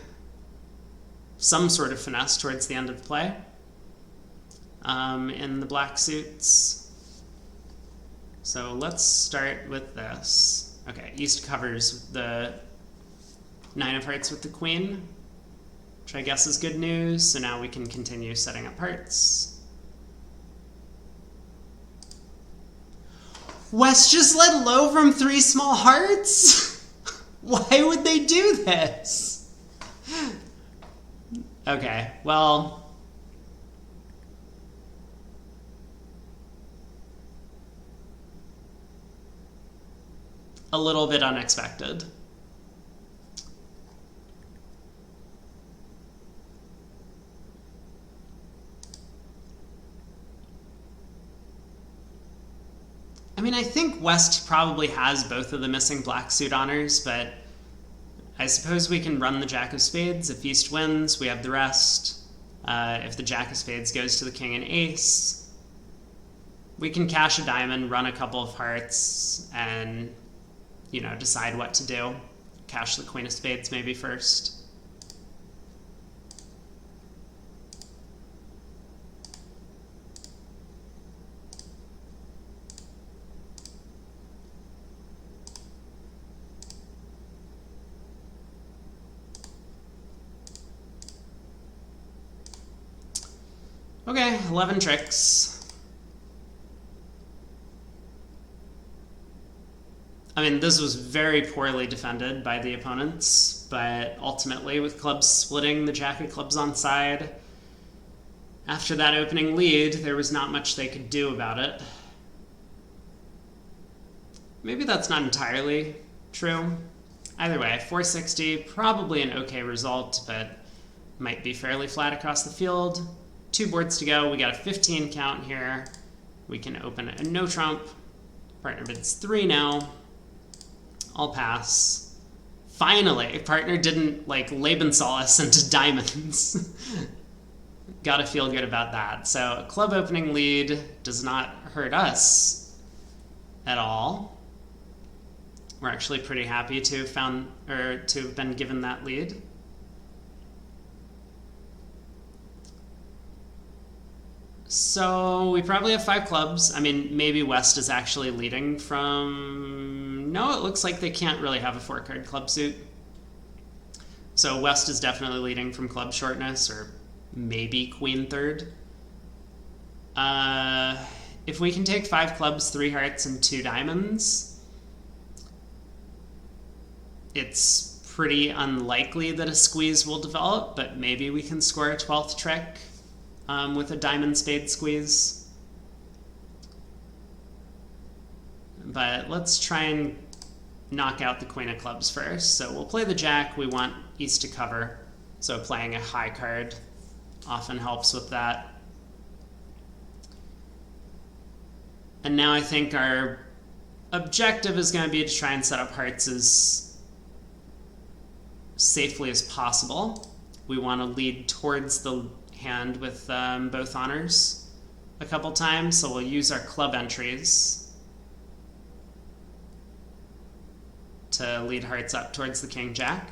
some sort of finesse towards the end of the play in the black suits. So let's start with this. Okay, East covers the 9 of hearts with the queen, which I guess is good news. So now we can continue setting up hearts. West just led low from 3 small hearts? Why would they do this? Okay, well, a little bit unexpected. I mean, I think West probably has both of the missing black suit honors, but I suppose we can run the jack of spades. If East wins, we have the rest. If the jack of spades goes to the king and ace, we can cash a diamond, run a couple of hearts, and, you know, decide what to do. Cash the queen of spades maybe first. Okay, 11 tricks. I mean, this was very poorly defended by the opponents, but ultimately with clubs splitting, the jack of clubs on side, after that opening lead, there was not much they could do about it. Maybe that's not entirely true. Either way, 460, probably an okay result, but might be fairly flat across the field. 2 boards to go. We got a 15 count here. We can open a no trump. Partner bids 3 now. I'll pass. Finally, partner didn't like Lebensol us into diamonds. Gotta feel good about that. So a club opening lead does not hurt us at all. We're actually pretty happy to have found, or to have been given that lead. So we probably have 5 clubs. I mean, maybe West is actually leading from... No, it looks like they can't really have a 4-card club suit. So West is definitely leading from club shortness, or maybe queen third. If we can take 5 clubs, 3 hearts, and 2 diamonds, it's pretty unlikely that a squeeze will develop, but maybe we can score a 12th trick. With a diamond spade squeeze. But let's try and knock out the queen of clubs first. So we'll play the jack. We want East to cover. So playing a high card often helps with that. And now I think our objective is going to be to try and set up hearts as safely as possible. We want to lead towards the hand with both honors. a couple times, so we'll use our club entries to lead hearts up towards the king-jack.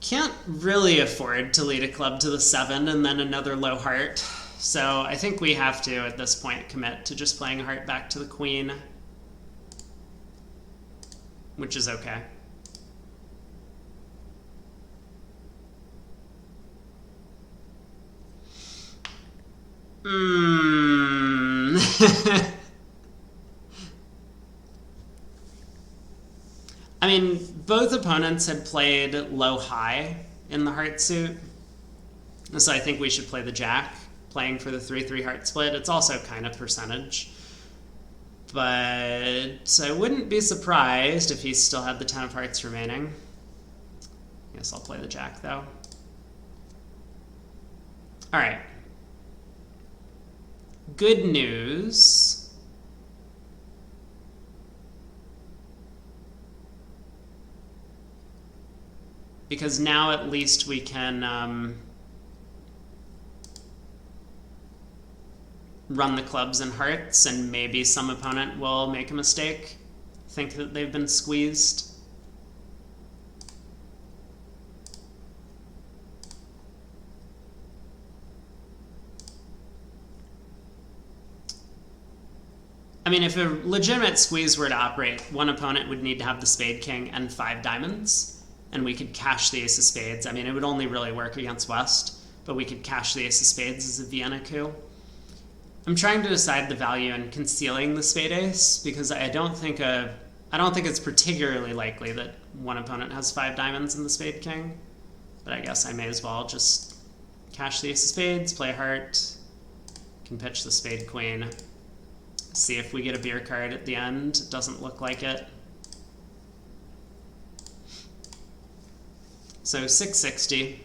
Can't really afford to lead a club to the 7 and then another low heart. So I think we have to, at this point, commit to just playing a heart back to the queen, which is okay. I mean, both opponents had played low-high in the heart suit, so I think we should play the jack, playing for the 3-3 heart split. It's also kind of percentage, but I wouldn't be surprised if he still had the 10 of hearts remaining. I guess I'll play the jack, though. All right. Good news. Because now at least we can run the clubs and hearts, and maybe some opponent will make a mistake, think that they've been squeezed. I mean, if a legitimate squeeze were to operate, one opponent would need to have the spade king and 5 diamonds. And we could cash the ace of spades. I mean, it would only really work against West, but we could cash the ace of spades as a Vienna coup. I'm trying to decide the value in concealing the spade ace, because I don't think it's particularly likely that one opponent has 5 diamonds in the spade king. But I guess I may as well just cash the ace of spades, play a heart, can pitch the spade queen, see if we get a beer card at the end. It doesn't look like it. So 660.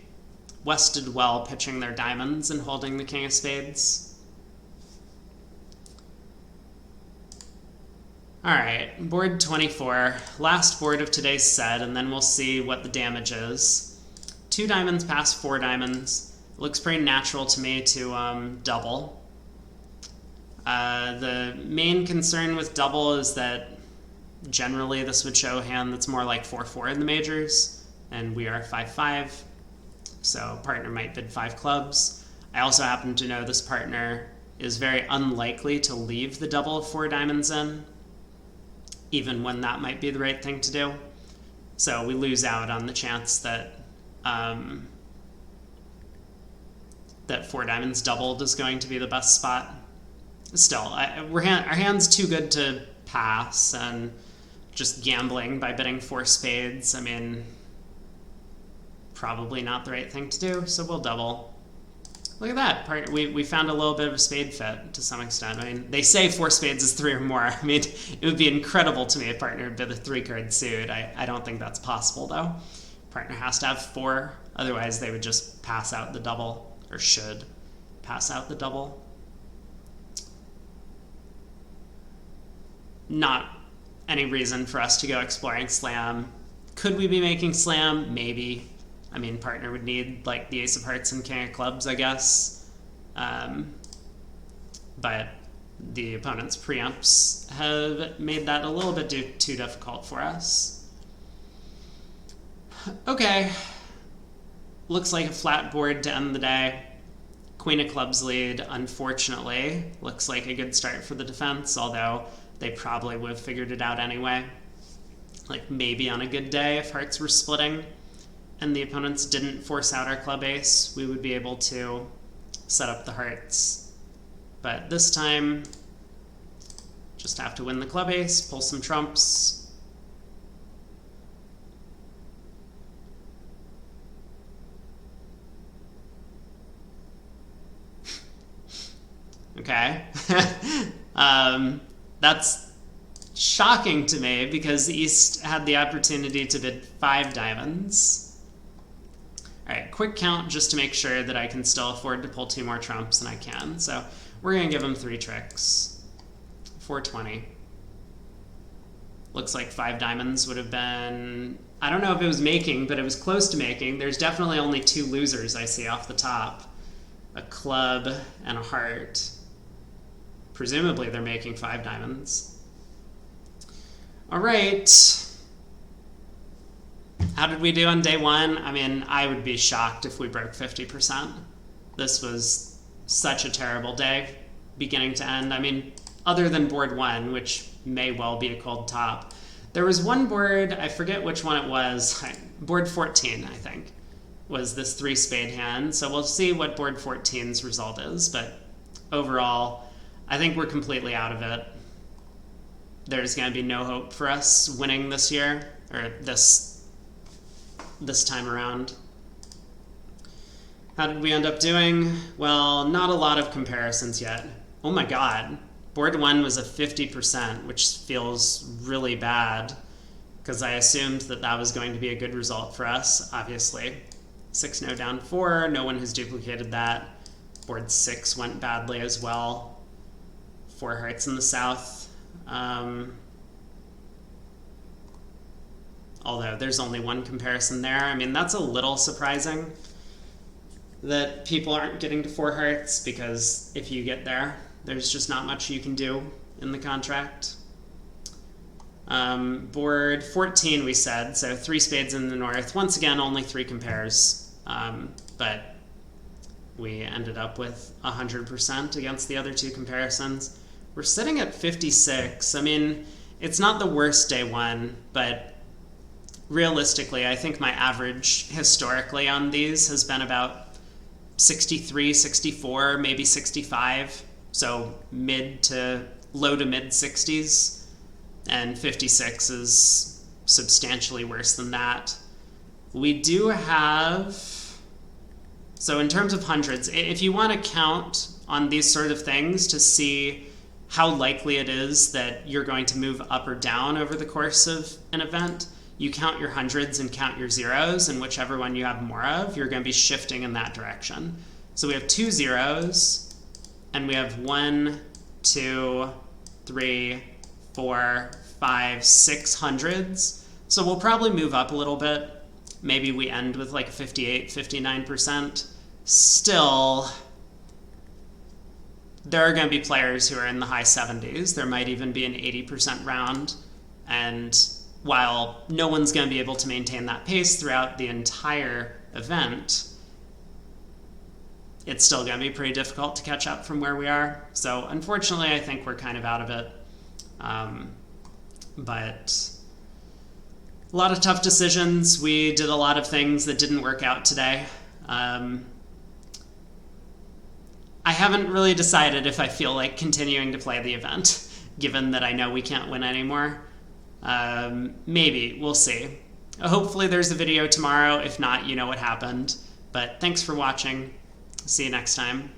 West did well pitching their diamonds and holding the king of spades. All right, board 24. Last board of today's set, and then we'll see what the damage is. 2 diamonds past 4 diamonds. It looks pretty natural to me to double. The main concern with double is that generally this would show a hand that's more like 4-4 in the majors. And we are 5-5, so partner might bid 5 clubs. I also happen to know this partner is very unlikely to leave the double of 4 diamonds in, even when that might be the right thing to do. So we lose out on the chance that that 4 diamonds doubled is going to be the best spot. Still, our hand's too good to pass, and just gambling by bidding 4 spades, I mean, probably not the right thing to do, so we'll double. Look at that. We found a little bit of a spade fit to some extent. I mean, they say 4 spades is 3 or more. I mean, it would be incredible to me if partner bid a 3-card suit. I don't think that's possible, though. Partner has to have 4, otherwise they would just pass out the double, or should pass out the double. Not any reason for us to go exploring slam. Could we be making slam? Maybe. I mean, partner would need, like, the ace of hearts and king of clubs, I guess. But the opponent's preempts have made that a little bit too difficult for us. Okay. Looks like a flat board to end the day. Queen of clubs lead, unfortunately. Looks like a good start for the defense, although they probably would have figured it out anyway. Like, maybe on a good day, if hearts were splitting and the opponents didn't force out our club ace, we would be able to set up the hearts. But this time, just have to win the club ace, pull some trumps. Okay. That's shocking to me, because East had the opportunity to bid 5 diamonds. All right, quick count just to make sure that I can still afford to pull 2 more trumps, and I can. So we're going to give him 3 tricks. 420. Looks like 5 diamonds would have been, I don't know if it was making, but it was close to making. There's definitely only 2 losers I see off the top. A club and a heart. Presumably they're making 5 diamonds. All right. How did we do on day 1? I mean, I would be shocked if we broke 50%. This was such a terrible day, beginning to end. I mean, other than board 1, which may well be a cold top. There was one board, I forget which one it was, board 14, I think, was this 3 spade hand. So we'll see what board 14's result is, but overall, I think we're completely out of it. There's going to be no hope for us winning this year, or this time around. How did we end up doing? Well, not a lot of comparisons yet. Oh my god. Board 1 was a 50%, which feels really bad because I assumed that that was going to be a good result for us, obviously. 6 no down 4, no one has duplicated that. Board 6 went badly as well. 4 hearts in the south. Although there's only one comparison there. I mean, that's a little surprising that people aren't getting to 4 hearts, because if you get there, there's just not much you can do in the contract. Board 14 we said, so 3 spades in the north. Once again, only 3 compares, but we ended up with 100% against the other 2 comparisons. We're sitting at 56. I mean, it's not the worst day 1, but realistically, I think my average historically on these has been about 63, 64, maybe 65. So low to mid 60s, and 56 is substantially worse than that. We do have, so in terms of hundreds, if you want to count on these sort of things to see how likely it is that you're going to move up or down over the course of an event, you count your hundreds and count your zeros, and whichever one you have more of, you're going to be shifting in that direction. So we have 2 zeros, and we have 1, 2, 3, 4, 5, 6 hundreds. So we'll probably move up a little bit. Maybe we end with like 58, 59%. Still, there are going to be players who are in the high 70s. There might even be an 80% round. And while no one's going to be able to maintain that pace throughout the entire event, it's still going to be pretty difficult to catch up from where we are. So unfortunately, I think we're kind of out of it. But a lot of tough decisions. We did a lot of things that didn't work out today. I haven't really decided if I feel like continuing to play the event, given that I know we can't win anymore. Maybe, we'll see. Hopefully there's a video tomorrow. If not, you know what happened. But thanks for watching. See you next time.